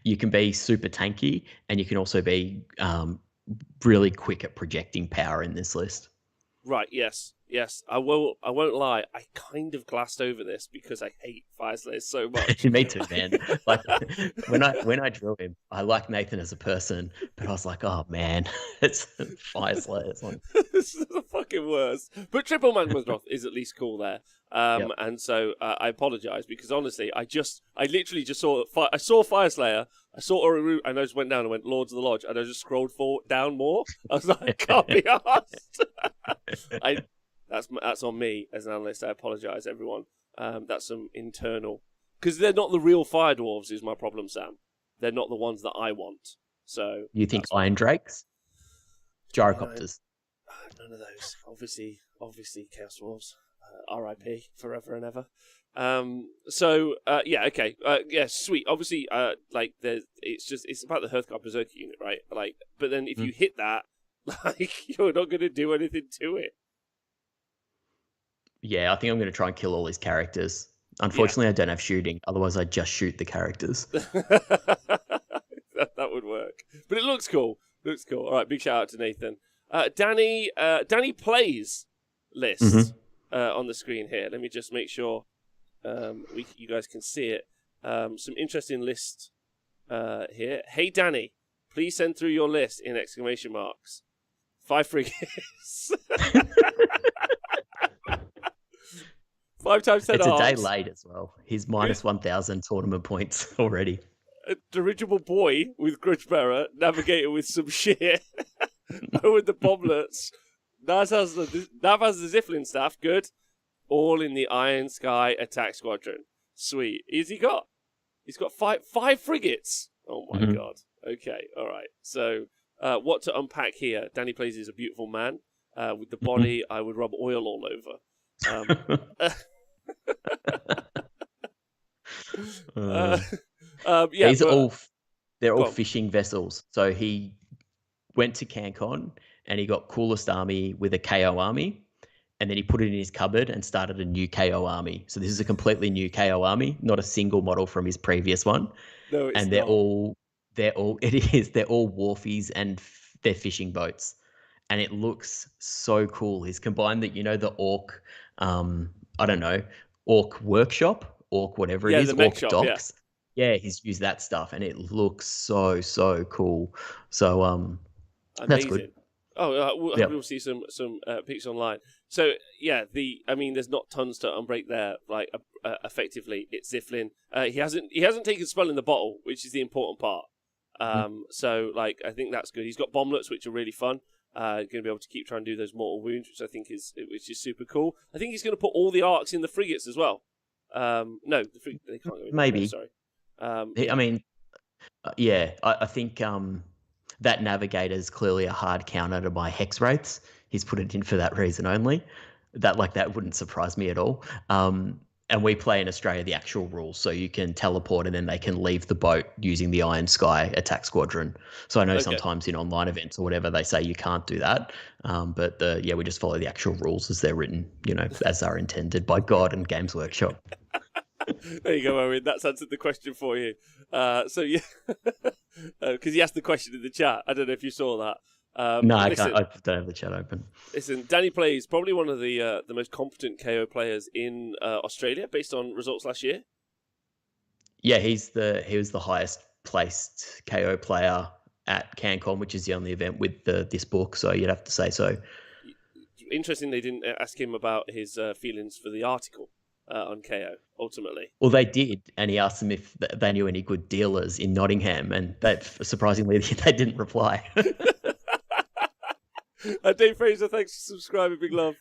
you can be super tanky, and you can also be really quick at projecting power in this list. Right. Yes. I won't lie. I kind of glassed over this because I hate Fire Slayers so much. Me too, man. Like when I drew him, I like Nathan as a person, but I was like, oh man, it's Fire Slayers. This is the fucking worst. But Triple Magma's is at least cool there. Yep. And so I apologise because honestly, I literally just saw Fire Slayer. I saw Uru, and I just went down and went Lords of the Lodge, and I just scrolled down more. I was like, I can't be arsed. That's on me as an analyst. I apologise, everyone. That's some internal, because they're not the real Fire Dwarves. Is my problem, Sam? They're not the ones that I want. So you think Iron Drakes, Gyrocopters? None of those. Obviously, Chaos Dwarves. R.I.P. forever and ever. Yeah, okay, yeah, sweet. Obviously, it's about the Hearthguard Berserker unit, right? Like, but then if you hit that, like, you're not going to do anything to it. Yeah, I think I'm going to try and kill all these characters. Unfortunately, I don't have shooting. Otherwise, I'd just shoot the characters. that would work. But it looks cool. All right, big shout out to Nathan. Danny plays list on the screen here. Let me just make sure you guys can see it. Some interesting list here. Hey, Danny, please send through your list in exclamation marks. 5 frigates. 5 times 10 It's arms. a day late as well. He's minus 1,000 tournament points already. A dirigible boy with Grudgebearer, navigator with some shit. With the bomblets. Nav has the Ziflin staff. Good. All in the Iron Sky attack squadron. Sweet. He's got 5 frigates. Oh my god. Okay. All right. So, what to unpack here? Danny Plays is a beautiful man. With the body, I would rub oil all over. They're all fishing vessels. So he went to CanCon and he got coolest army with a KO army, and then he put it in his cupboard and started a new KO army. So this is a completely new KO army, not a single model from his previous one. No, it's and they're all wharfies and they're fishing boats. And it looks so cool. He's combined the Orc, Orc Workshop, Orc whatever it is, the Orc shop, Docks. Yeah, he's used that stuff, and it looks so cool. So that's good. We'll see some pics online. So yeah, there's not tons to unbreak there. Like effectively, it's Ziflin. He hasn't taken Spell in the Bottle, which is the important part. So like I think that's good. He's got bomblets, which are really fun. Going to be able to keep trying to do those mortal wounds, which I think is super cool. I think he's going to put all the arcs in the frigates as well. No, they can't go in. Maybe. No, sorry. I think that Navigator is clearly a hard counter to my Hex Wraiths. He's put it in for that reason only. That wouldn't surprise me at all. And we play in Australia the actual rules, so you can teleport and then they can leave the boat using the Iron Sky attack squadron. So I know sometimes in online events or whatever they say you can't do that, but we just follow the actual rules as they're written, as are intended by God and Games Workshop. There you go, Owen. That's answered the question for you. Because he asked the question in the chat. I don't know if you saw that. No, I don't have the chat open. Listen, Danny Plays probably one of the most competent KO players in Australia based on results last year. Yeah, he was the highest placed KO player at CanCon, which is the only event with this book. So you'd have to say so. Interesting, they didn't ask him about his feelings for the article on KO. Ultimately, well, they did, and he asked them if they knew any good dealers in Nottingham, and surprisingly they didn't reply. Dave Fraser, thanks for subscribing, big love.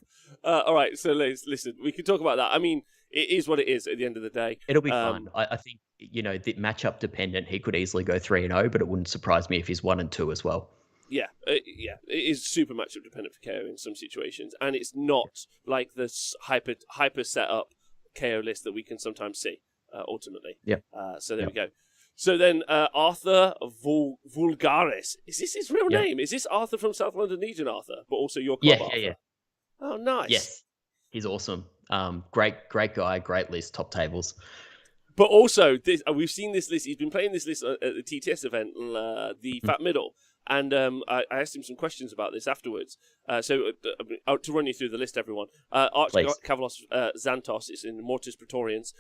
All right, so listen, we can talk about that. I mean, it is what it is at the end of the day. It'll be fun. I think, the matchup dependent, he could easily go 3-0, but it wouldn't surprise me if he's 1-2 as well. Yeah, it is super matchup dependent for KO in some situations, and it's not like this hyper setup KO list that we can sometimes see. ultimately. Yeah. So there we go. So then Arthur Vulgaris. Is this his real name? Is this Arthur from South London Legion, Arthur? But also your club, Arthur? Yeah. Oh, nice. Yes. He's awesome. Great guy, great list, top tables. But also, we've seen this list. He's been playing this list at the TTS event, the Fat Middle. And I asked him some questions about this afterwards. So to run you through the list, everyone. Arch-Cavalos Xantos is in Mortis Praetorians.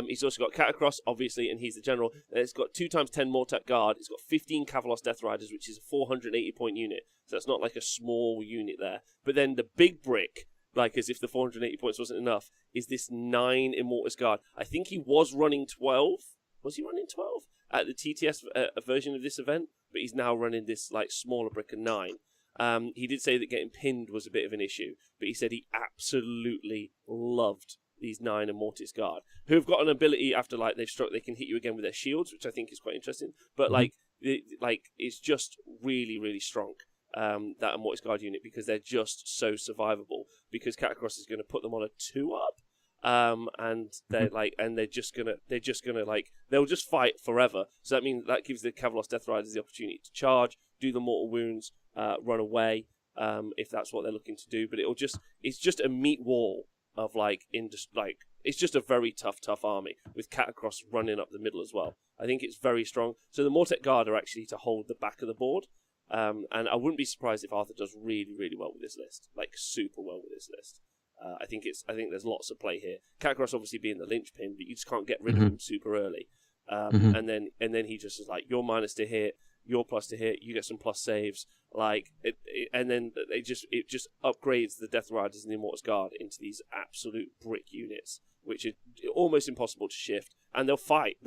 He's also got Catacross, obviously, and he's the general. It's got 2x10 Mortek Guard. It's got 15 Cavalos Death Riders, which is a 480-point unit. So that's not like a small unit there. But then the big brick, like as if the 480 points wasn't enough, is this 9 Immortus Guard. I think he was running 12. Was he running 12 at the TTS version of this event? But he's now running this like smaller brick of 9. He did say that getting pinned was a bit of an issue, but he said he absolutely loved these 9 Immortus Guard, who have got an ability after like they've struck, they can hit you again with their shields, which I think is quite interesting. But it's just really, really strong. That Immortus Guard unit, because they're just so survivable. Because Catacross is going to put them on a 2-up. And they're just gonna they'll just fight forever. So that means that gives the Cavalos Death Riders the opportunity to charge, do the mortal wounds, run away, if that's what they're looking to do. But it's just a meat wall of it's just a very tough army with Catacross running up the middle as well. I think it's very strong. So the Mortek Guard are actually to hold the back of the board. And I wouldn't be surprised if Arthur does really, really well with this list, like super well with this list. I think there's lots of play here. Catacross obviously being the linchpin, but you just can't get rid of him super early. And then he just is like, you're minus to hit, you're plus to hit, you get some plus saves, and then it just upgrades the Death Riders and the Immortus Guard into these absolute brick units, which are almost impossible to shift, and they'll fight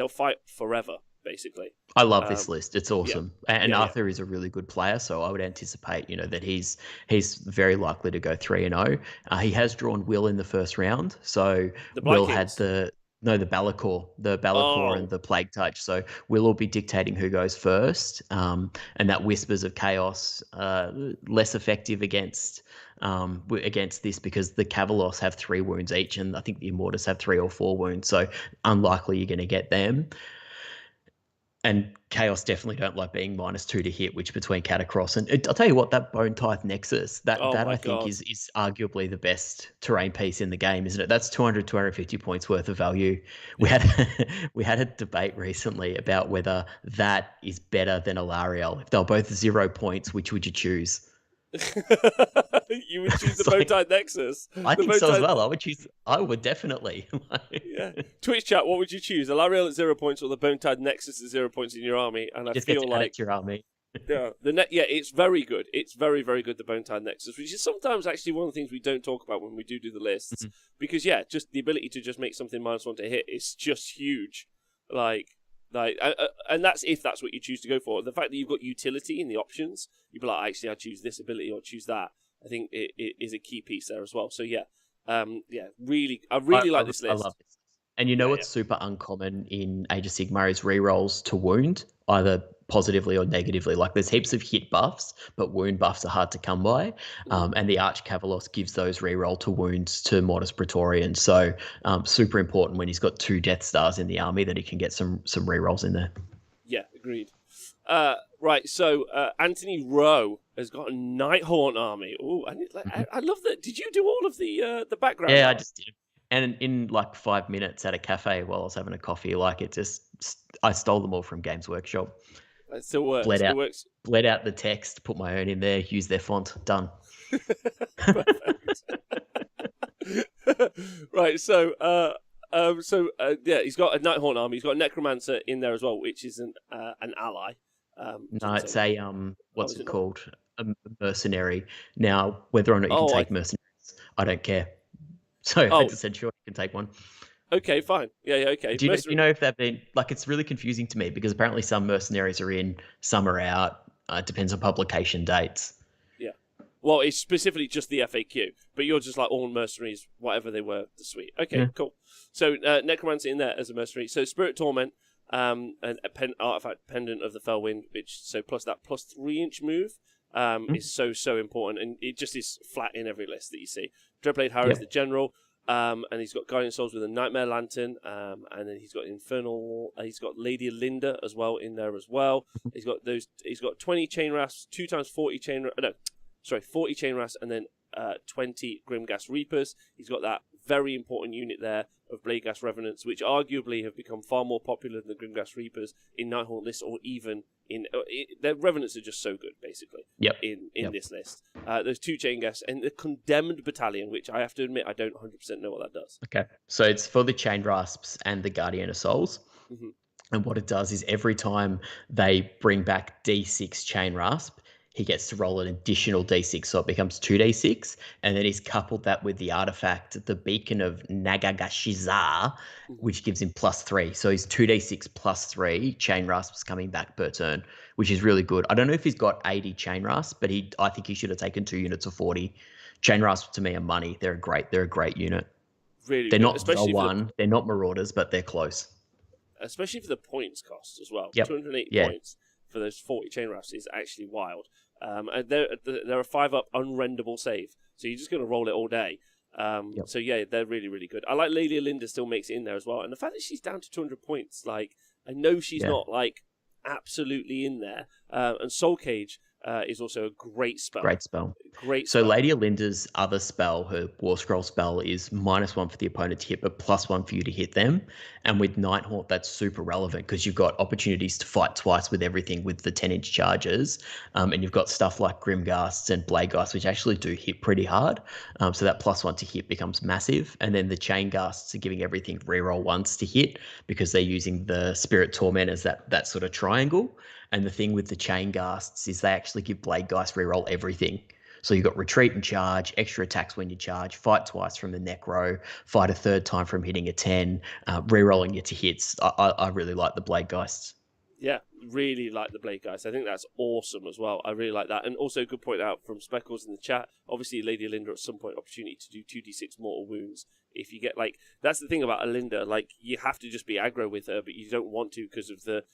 forever. Basically, I love this list. It's awesome, and Arthur is a really good player. So I would anticipate, that he's very likely to go 3-0. He has drawn Will in the first round, so Will had the Balakor, and the Plague Touch. So Will will be dictating who goes first, and that Whispers of Chaos less effective against this because the Cavalos have 3 wounds each, and I think the Immortus have 3 or 4 wounds. So unlikely you're going to get them. And Chaos definitely don't like being -2 to hit, which between Catacross and I'll tell you what, that Bone Tithe Nexus, that I think is arguably the best terrain piece in the game, isn't it? That's 250 points worth of value. We had a debate recently about whether that is better than Alariel. If they're both 0 points, which would you choose? You would choose the Bone Tithe Nexus. I think so as well. I would definitely. Yeah. Twitch chat, what would you choose? Alariel at 0 points or the Bone Tithe Nexus at 0 points in your army? And I feel like your army. It's very good. It's very, very good, the Bone Tithe Nexus, which is sometimes actually one of the things we don't talk about when we do the lists. Because just the ability to just make something -1 to hit is just huge. And that's if that's what you choose to go for. The fact that you've got utility in the options, you'd be like, actually, I choose this ability or choose that. I think it is a key piece there as well. So I really like this list. I love this. And what's super uncommon in Age of Sigmar is rerolls to wound, either positively or negatively. Like there's heaps of hit buffs, but wound buffs are hard to come by. And the Arch-Cavalos gives those reroll to wounds to Mortis Praetorian. So super important when he's got 2 Death Stars in the army that he can get some rerolls in there. Yeah, agreed. Right, so Anthony Rowe has got a Nighthaunt army. Oh, I love that. Did you do all of the background? Yeah, I just did. And in 5 minutes at a cafe while I was having a coffee, I stole them all from Games Workshop. It still works. Bled out the text, put my own in there, use their font, done. Right, so he's got a Nighthaunt army. He's got a Necromancer in there as well, which is an ally. No, it's a what's it called? A mercenary. Now, whether or not you can take mercenaries, I don't care. So I just said, sure, you can take one. Okay, fine. Yeah, okay. Do you know if they've been it's really confusing to me because apparently some mercenaries are in, some are out. It depends on publication dates. Yeah. Well, it's specifically just the FAQ, but you're just like all mercenaries, whatever they were, sweet. Okay, cool. So Necromancer in there as a mercenary. So Spirit Torment, and a artifact pendant of the Fellwind, which plus that plus 3-inch move is so important, and it just is flat in every list that you see. Dreadblade Harrow is the general. And he's got Guardian Souls with a Nightmare Lantern, and then he's got Infernal. He's got Lady Linda as well in there as well. He's got 20 Chain Rasps, 2 times 40 40 Chain Rasps, and then 20 Grimgas Reapers. He's got that very important unit there of Bladegas Revenants, which arguably have become far more popular than the Grimgas Reapers in Nighthaunt lists, or even in their Revenants are just so good, basically. In this list, those 2 Chain Gas and the Condemned Battalion, which I have to admit I don't 100% know what that does. Okay, so it's for the Chain Rasps and the Guardian of Souls. Mm-hmm. And what it does is every time they bring back D6 Chain Rasp, he gets to roll an additional D6, so it becomes 2D6, and then he's coupled that with the artifact, the Beacon of Nagagashizar, which gives him +3. So he's 2D6 +3 Chain Rasps coming back per turn, which is really good. I don't know if he's got 80 Chain Rasp, but I think he should have taken 2 units of 40. Chain Rasp to me are money. They're a great unit. Really, they're not one. They're not Marauders, but they're close. Especially for the points cost as well. 208 points for those 40 Chain Rasps is actually wild. And they're a 5-up unrendable save, so you're just going to roll it all day. So yeah, they're really, really good. I like Lady Linda still makes it in there as well, and the fact that she's down to 200 points, like, I know she's not like absolutely in there. And Soul Cage is also a great spell. So Lady Alinda's other spell, her War Scroll spell, is -1 for the opponent to hit, but +1 for you to hit them. And with Nighthaunt, that's super relevant because you've got opportunities to fight twice with everything with the 10-inch charges. And you've got stuff like Grimghasts and Bladegasts, which actually do hit pretty hard. So that +1 to hit becomes massive. And then the Chain Ghasts are giving everything reroll 1s to hit because they're using the Spirit Torment as that sort of triangle. And the thing with the Chain Ghasts is they actually give Bladegeist reroll everything. So you've got retreat and charge, extra attacks when you charge, fight twice from the Necro, fight a 3rd time from hitting a 10, rerolling it to hits. I really like the Bladegeist. Yeah, really like the Bladegeist. I think that's awesome as well. I really like that. And also, good point out from Speckles in the chat. Obviously, Lady Alinda at some point opportunity to do 2d6 mortal wounds. If you get, like, that's the thing about Alinda. Like, you have to just be aggro with her, but you don't want to because of the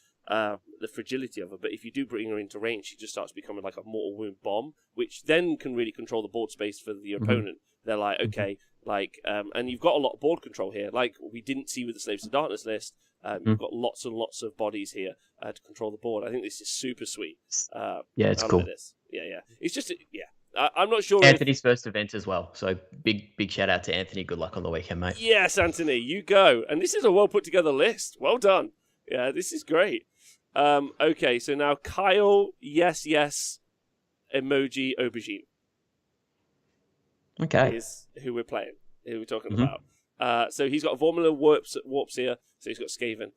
fragility of her. But if you do bring her into range, she just starts becoming like a mortal wound bomb, which then can really control the board space for the opponent. They're like, okay, like, and you've got a lot of board control here, like we didn't see with the Slaves to Darkness list. You've got lots and lots of bodies here to control the board. I think this is super sweet. It's cool. This. Yeah. It's just, I'm not sure. Anthony's first event as well. So big shout out to Anthony. Good luck on the weekend, mate. Yes, Anthony, you go. And this is a well put together list. Well done. Yeah, this is great. Okay, so now Kyle, yes, emoji, aubergine. Okay. Is who we're playing, who we're talking about. So he's got Vormula Warpseer, so he's got Skaven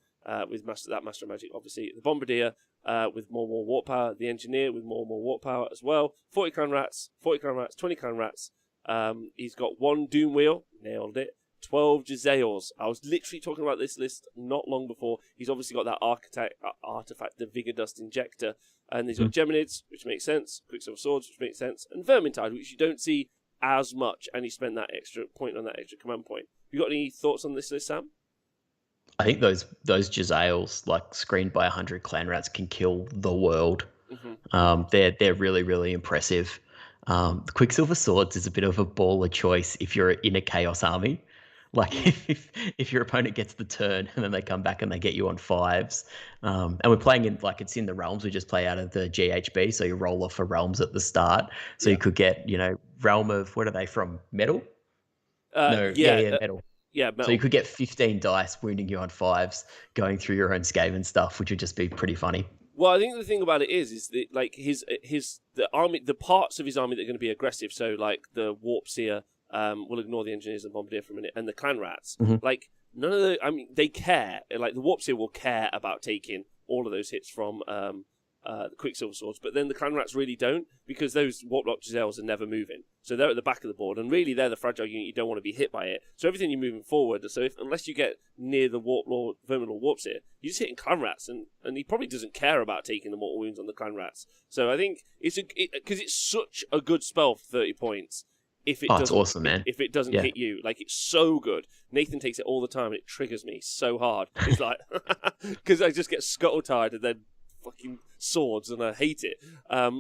with Master of Magic, obviously. The Bombardier with more Warp Power. The Engineer with more Warp Power as well. 40 Clan Rats, 20 Clan Rats. He's got 1 Doom Wheel, nailed it. 12 Jezzails. I was literally talking about this list not long before. He's obviously got that artifact, the Vigor Dust Injector. And he's got Geminids, which makes sense. Quicksilver Swords, which makes sense. And Vermintide, which you don't see as much. And he spent that extra point on that extra command point. You got any thoughts on this list, Sam? I think those Jezzails, like screened by 100 Clan Rats, can kill the world. They're really, really impressive. The Quicksilver Swords is a bit of a baller choice if you're in a Chaos army. Like if your opponent gets the turn and then they come back and they get you on 5s, and we're playing in, like, it's in the realms. We just play out of the GHB, so you roll off for realms at the start. So you could get, realm of, what are they from? Metal? Metal. Yeah, metal. So you could get 15 dice wounding you on 5s, going through your own Skaven stuff, which would just be pretty funny. Well, I think the thing about it is that, like, the army, the parts of his army that are going to be aggressive. So like the Warpseer. We'll ignore the Engineers and Bombardier for a minute, and the Clan Rats. Like, none of the, they care. Like, the Warpseer will care about taking all of those hits from the Quicksilver Swords, but then the Clan Rats really don't, because those Warplock Giselles are never moving. So they're at the back of the board, and really they're the fragile unit. You don't want to be hit by it. So everything you're moving forward, so unless you get near the Verminal Warpseer, you're just hitting Clan Rats, and he probably doesn't care about taking the mortal wounds on the Clan Rats. So I think because it's such a good spell for 30 points. It's awesome, man. If it doesn't hit you, like, it's so good. Nathan takes it all the time, and it triggers me so hard. It's like, because I just get scuttle-tied and then fucking swords, and I hate it.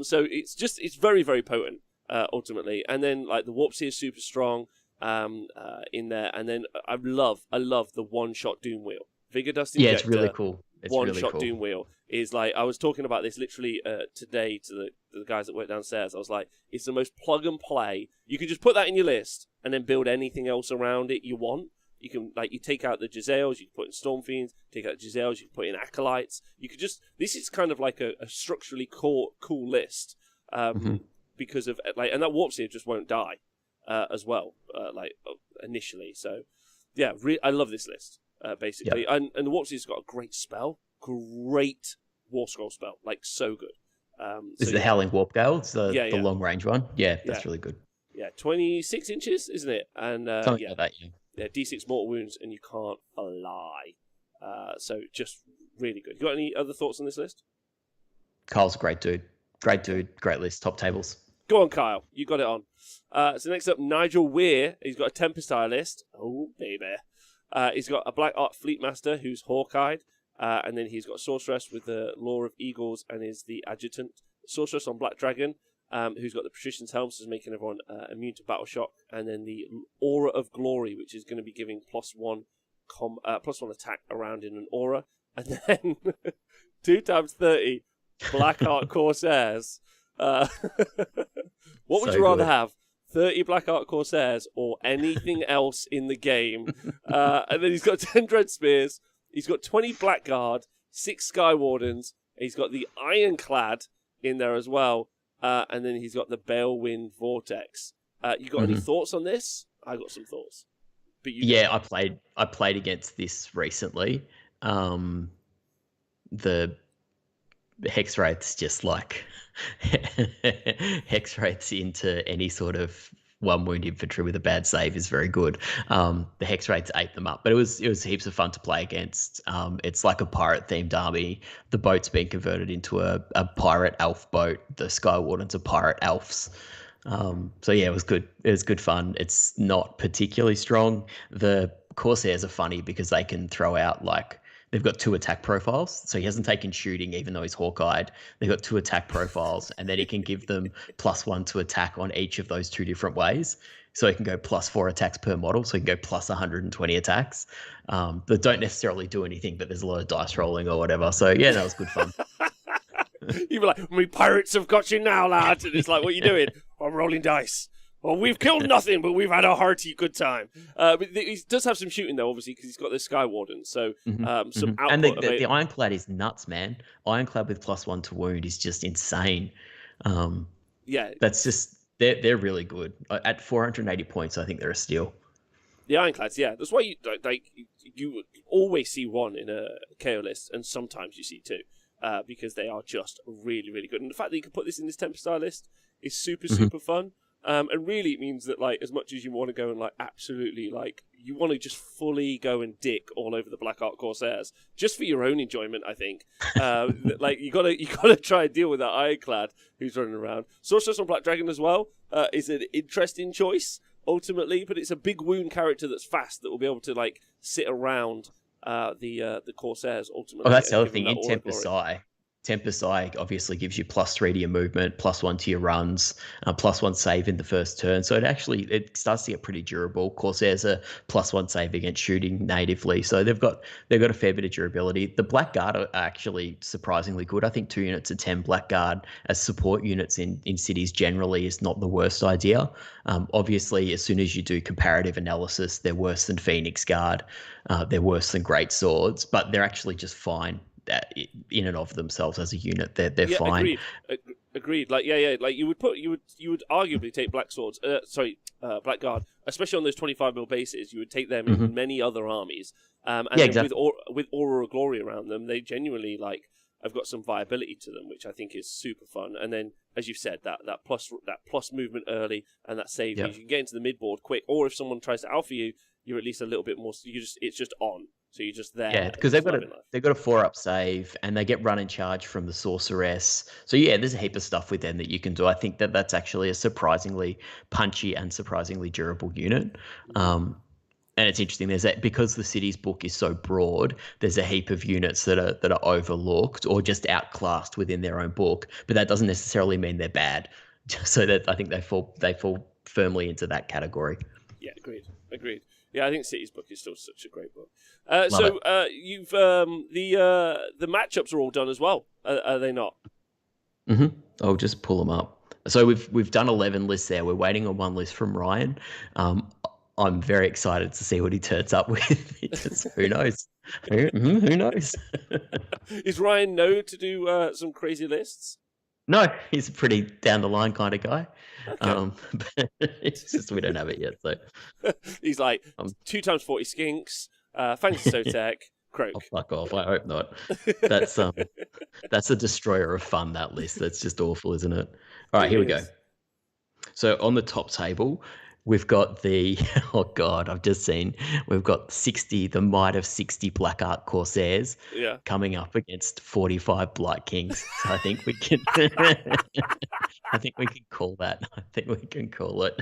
So it's very, very potent, ultimately. And then, like, the Warpseer is super strong. in there, and then I love the one-shot Doom Wheel. Vigor Dust Yeah, Injector, it's really cool. It's really one-shot cool. Doom Wheel is like, I was talking about this literally today to the guys that work downstairs. I was like, it's the most plug and play. You can just put that in your list and then build anything else around it you want. You can, like, you take out the Giselles, you can put in Stormfiends, take out Giselles, you can put in Acolytes. You could just, this is kind of like a structurally cool list, because of, like, and that Warp Seer just won't die as well, initially. So, yeah, I love this list, basically. Yep. And the Warp Seer's got a great spell, great War Scroll spell, like, so good. Is the Howling Warp Gale? It's the long range one. Yeah, that's really good. Yeah, 26 inches, isn't it? And something like that, yeah, D6 mortal wounds, and you can't fly. So just really good. You got any other thoughts on this list? Kyle's a great dude. Great list. Top tables. Go on, Kyle. You got it on. So next up, Nigel Weir. He's got a Tempest Eye list. Oh, baby. He's got a Black Art Fleet Master who's Hawk-Eyed. And then he's got Sorceress with the Law of Eagles and is the Adjutant. Sorceress on Black Dragon, who's got the Patrician's Helm, so is making everyone immune to Battle Shock. And then the Aura of Glory, which is going to be giving +1 attack around in an aura. And then 2 times 30 Black Art Corsairs. What would you rather have? 30 Black Art Corsairs or anything else in the game? And then he's got 10 Dread Spears. He's got 20 Blackguard, 6 Sky Wardens. He's got the Ironclad in there as well. And then he's got the Balewind Vortex. You got any thoughts on this? I got some thoughts. But I played against this recently. The Hex Wraiths just like Hex Wraiths into any sort of 1 wound infantry with a bad save is very good. The Hex Wraiths ate them up, but it was heaps of fun to play against. It's like a pirate themed army. The boat's been converted into a pirate elf boat. The Sky Wardens are pirate elves. So yeah, it was good. It was good fun. It's not particularly strong. The Corsairs are funny because they can throw out like, they've got 2 attack profiles. So he hasn't taken shooting, even though he's Hawk-Eyed. They've got 2 attack profiles, and then he can give them +1 to attack on each of those 2 different ways. So he can go +4 attacks per model. So he can go +120 attacks. That don't necessarily do anything, but there's a lot of dice rolling or whatever. So yeah, that was good fun. You'd be like, "Me pirates have got you now, lad." And it's like, "What are you doing?" "I'm rolling dice." "Well, we've killed nothing, but we've had a hearty good time." But he does have some shooting, though, obviously, because he's got the Sky Warden. So some output. And the Ironclad is nuts, man. Ironclad with +1 to wound is just insane. That's just, they're really good. At 480 points, I think they're a steal. The Ironclads, yeah. That's why you always see 1 in a KO list, and sometimes you see 2. Because they are just really, really good. And the fact that you can put this in this Tempest Star list is super, super fun. And really it means that, like, as much as you want to go and, like, absolutely, like, you want to just fully go and dick all over the Black Art Corsairs, just for your own enjoyment, I think. Like, you gotta try and deal with that Ironclad who's running around. Sorceress on Black Dragon as well is an interesting choice, ultimately, but it's a big wound character that's fast that will be able to, like, sit around the Corsairs ultimately. Oh, that's the other thing in Tempest Eye. Tempest Eye obviously gives you +3 to your movement, +1 to your runs, +1 save in the first turn. So it starts to get pretty durable. Corsairs are +1 save against shooting natively, so they've got a fair bit of durability. The Blackguard are actually surprisingly good. I think 2 units of 10 Blackguard as support units in cities generally is not the worst idea. Obviously, as soon as you do comparative analysis, they're worse than Phoenix Guard. They're worse than Great Swords, but they're actually just fine. In and of themselves as a unit, they're fine. Agreed. Like like you would arguably take Blackguard, especially on those 25mm bases. You would take them in many other armies, and exactly. with Aura of Glory around them, they genuinely have got some viability to them, which I think is super fun. And then, as you've said, that plus movement early and that save, you can get into the mid board quick. Or if someone tries to alpha you, you're at least a little bit more. It's just on. So you're just there. Yeah, because they've got a 4-up save, and they get run and charge from the Sorceress. So yeah, there's a heap of stuff with them that you can do. I think that's actually a surprisingly punchy and surprisingly durable unit. And it's interesting. Because the city's book is so broad, there's a heap of units that are overlooked or just outclassed within their own book. But that doesn't necessarily mean they're bad. So that I think they fall firmly into that category. Yeah, agreed. Yeah, I think City's book is still such a great book. You've the matchups are all done as well. Are they not? Mm-hmm. I'll just pull them up. So we've done 11 lists there. We're waiting on one list from Ryan. I'm very excited to see what he turns up with because who knows? Who knows? Is Ryan known to do some crazy lists? No, he's a pretty down the line kind of guy. Okay. But it's just we don't have it yet. So he's like 2 times 40 skinks, Fangs Tech, Croak. Oh, fuck off! I hope not. That's a destroyer of fun. That list. That's just awful, isn't it? All right, here we go. So on the top table, we've got the oh god, I've just seen we've got 60, the might of 60 Black Ark Corsairs coming up against 45 Blight Kings. So I think we can I think we can call that. I think we can call it.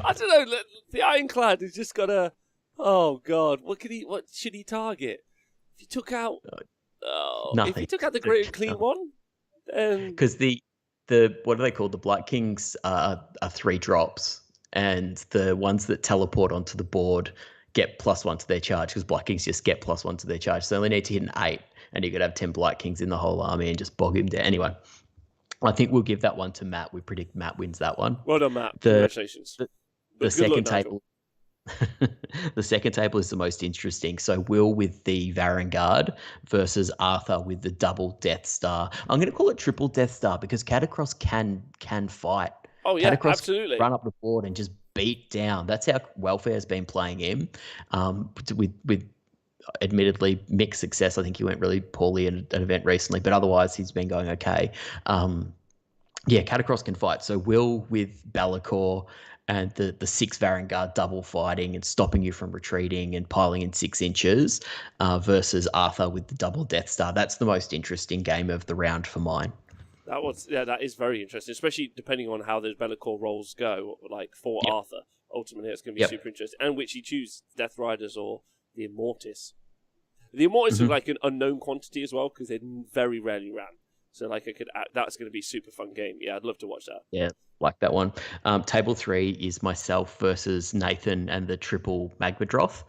I don't know. The Ironclad has just got a oh god, what should he target? If he took out nothing. If he took out the Great and Clean one, then because the what are they called? The Blight Kings are 3 drops. And the ones that teleport onto the board get +1 to their charge because Blight Kings just get +1 to their charge. So they only need to hit an 8, and you could have 10 Blight Kings in the whole army and just bog him down. Anyway, I think we'll give that one to Matt. We predict Matt wins that one. Well done, Matt. Congratulations. The second table. The second table is the most interesting. So Will with the Varangard versus Arthur with the double Death Star. I'm going to call it triple Death Star because Catacross can fight. Oh yeah, Catacross absolutely. Run up the board and just beat down. That's how Welfare's been playing him. With admittedly mixed success. I think he went really poorly at an event recently, but otherwise he's been going okay. Catacross can fight. So Will with Balakor and the 6 Varangard double fighting and stopping you from retreating and piling in 6 inches versus Arthur with the double Death Star. That's the most interesting game of the round for mine. That is very interesting, especially depending on how those Be'lakor rolls go, like for Arthur. Ultimately, it's going to be super interesting. And which he choose, Death Riders or the Immortis. The Immortis are like an unknown quantity as well because they're very rarely ran. So like that's going to be a super fun game. Yeah, I'd love to watch that. Yeah, like that one. Table 3 is myself versus Nathan and the triple Magmadroth.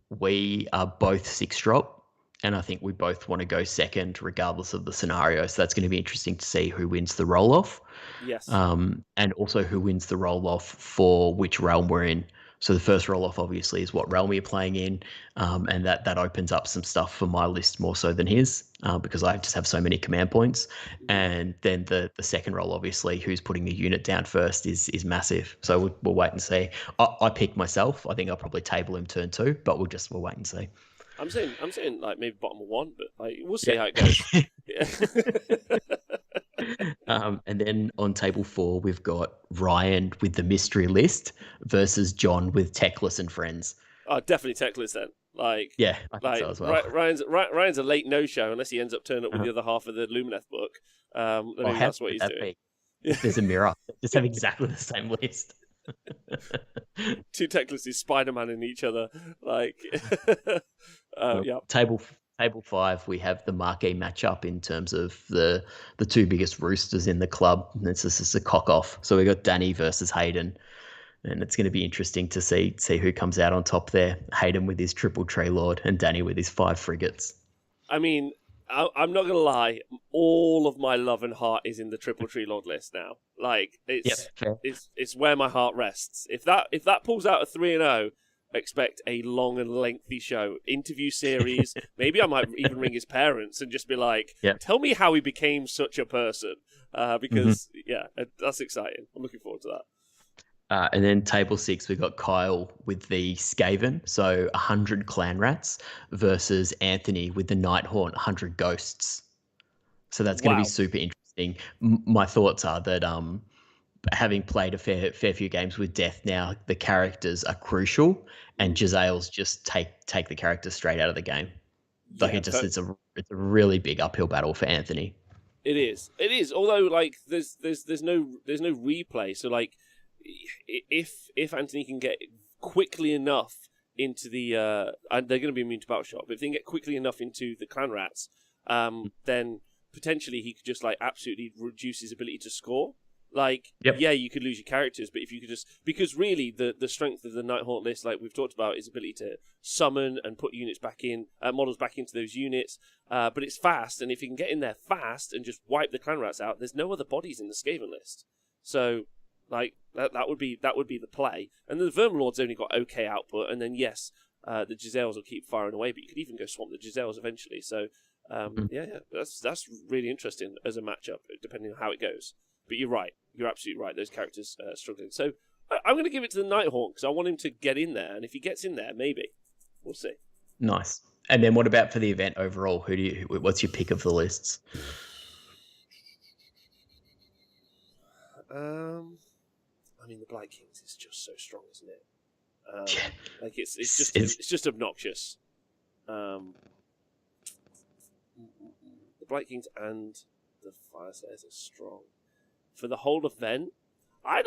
We are both 6-drop. And I think we both want to go second regardless of the scenario. So that's going to be interesting to see who wins the roll-off. Yes. And also who wins the roll-off for which realm we're in. So the first roll-off obviously is what realm you're playing in. And that opens up some stuff for my list more so than his because I just have so many command points. And then the second roll, obviously, who's putting the unit down first is massive. So we'll wait and see. I picked myself. I think I'll probably table him turn 2, but we'll wait and see. I'm saying like maybe bottom of 1, but like we'll see how it goes. And then on table 4, we've got Ryan with the mystery list versus John with Techless and Friends. Oh, definitely Techless then. I think so as well. Ryan's a late no-show unless he ends up turning up with the other half of the Lumineth book. Maybe that's what he's doing. There's a mirror. Just have exactly the same list. 2 Techlesses Spider-Man in each other. Table 5, we have the marquee matchup in terms of the 2 biggest roosters in the club. And it's just a cock-off. So we got Danny versus Hayden. And it's going to be interesting to see who comes out on top there. Hayden with his triple Tree Lord and Danny with his 5 frigates. I mean, I'm not going to lie. All of my love and heart is in the triple Tree Lord list now. It's where my heart rests. If that pulls out a 3-0, expect a long and lengthy show, interview series. Maybe I might even ring his parents and just be like, tell me how he became such a person. Because that's exciting. I'm looking forward to that. And then table 6, we got Kyle with the Skaven, so 100 clan rats versus Anthony with the Nighthaunt, 100 ghosts. So that's going to be super interesting. My thoughts are that having played a fair few games with Death now, the characters are crucial, and Jezzail's just take the characters straight out of the game. It's a really big uphill battle for Anthony. It is. Although there's no replay, so if Anthony can get quickly enough into the and they're going to be immune to battle shock, but if they can get quickly enough into the clan rats, then potentially he could just absolutely reduce his ability to score. Yeah, you could lose your characters, but if you could just... Because really, the strength of the Nighthaunt list, like we've talked about, is ability to summon and put units back in, models back into those units, but it's fast, and if you can get in there fast and just wipe the clan rats out, there's no other bodies in the Skaven list. So, like, that would be the play. And the Verminlord's only got okay output, and then, yes, the Giselles will keep firing away, but you could even go swamp the Giselles eventually. So, that's really interesting as a matchup, depending on how it goes. But you're right. You're absolutely right. Those characters are struggling. So I'm going to give it to the Nighthaunt because I want him to get in there. And if he gets in there, maybe. We'll see. Nice. And then what about for the event overall? What's your pick of the lists? I mean, the Blight Kings is just so strong, isn't it? Like it's just obnoxious. The Blight Kings and the Fire Slayers are strong. For the whole event, I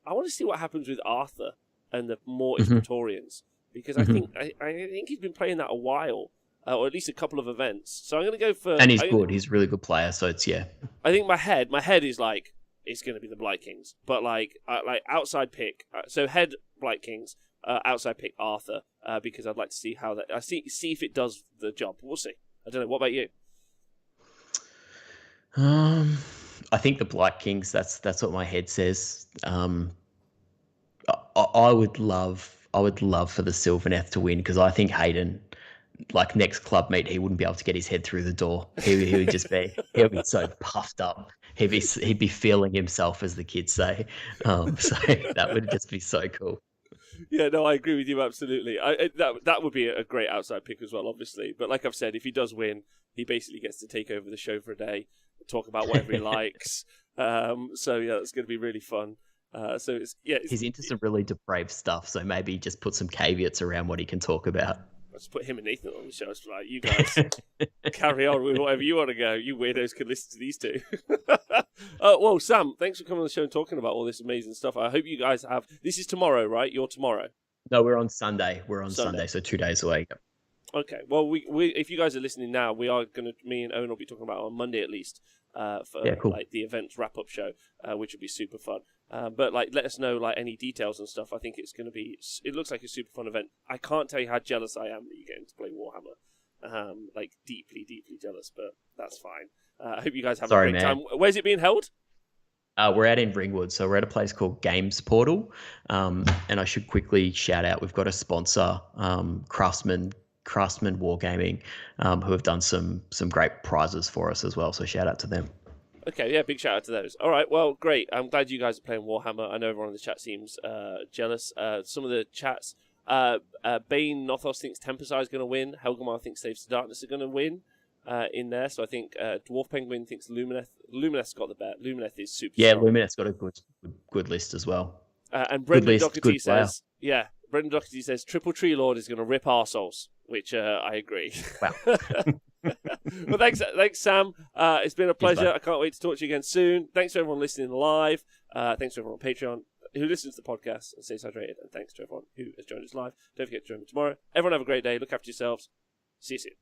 want to see what happens with Arthur and the Mortis Praetorians, because I think he's been playing that a while, or at least a couple of events. So I'm going to go for... And he's good. He's a really good player, so it's, yeah. I think my head is like, it's going to be the Blight Kings. But like outside pick, so head Blight Kings, outside pick Arthur, because I'd like to see how that... see if it does the job. We'll see. I don't know. What about you? I think the Blight Kings. That's what my head says. I would love for the Sylvaneth to win, because I think Hayden, like next club meet, he wouldn't be able to get his head through the door. He would just be so puffed up. He'd be feeling himself, as the kids say. So that would just be so cool. Yeah, no, I agree with you absolutely. That would be a great outside pick as well, obviously. But like I've said, if he does win, he basically gets to take over the show for a day, talk about whatever he likes. So yeah, that's going to be really fun. He's into some really depraved stuff, so maybe just put some caveats around what he can talk about. Let's put him and Nathan on the show. It's like, you guys carry on with whatever you want to go. You weirdos can listen to these two. Well, Sam, thanks for coming on the show and talking about all this amazing stuff. I hope you guys have... This is tomorrow, right? You're tomorrow. No, we're on Sunday. Sunday, so 2 days away. Okay. Well, we if you guys are listening now, we are going to... Me and Owen will be talking about it on Monday at least, for like the events wrap-up show, which will be super fun. But like, let us know like any details and stuff. I think it's going to be... It looks like a super fun event. I can't tell you how jealous I am that you're getting to play Warhammer. Like deeply, deeply jealous, but that's fine. I hope you guys have a great time. Where's it being held? We're out in Ringwood, so we're at a place called Games Portal. And I should quickly shout out, we've got a sponsor, Craftsman Wargaming, who have done some great prizes for us as well. So shout out to them. Okay, yeah, big shout out to those. All right, well, great. I'm glad you guys are playing Warhammer. I know everyone in the chat seems jealous. Some of the chats, Bane Nothos thinks Tempersar is going to win. Helgamar thinks Saves to Darkness are going to win in there. So I think Dwarf Penguin thinks Lumineth. Lumineth's got the bet. Lumineth is super strong. Lumineth's got a good list as well. And Brendan Doherty says, Brendan Doherty says Triple Tree Lord is going to rip arseholes, which I agree. Wow. Well, thanks, Sam. It's been a pleasure. I can't wait to talk to you again soon. Thanks to everyone listening live. Thanks to everyone on Patreon who listens to the podcast and stays hydrated. And thanks to everyone who has joined us live. Don't forget to join me tomorrow. Everyone have a great day. Look after yourselves. See you soon.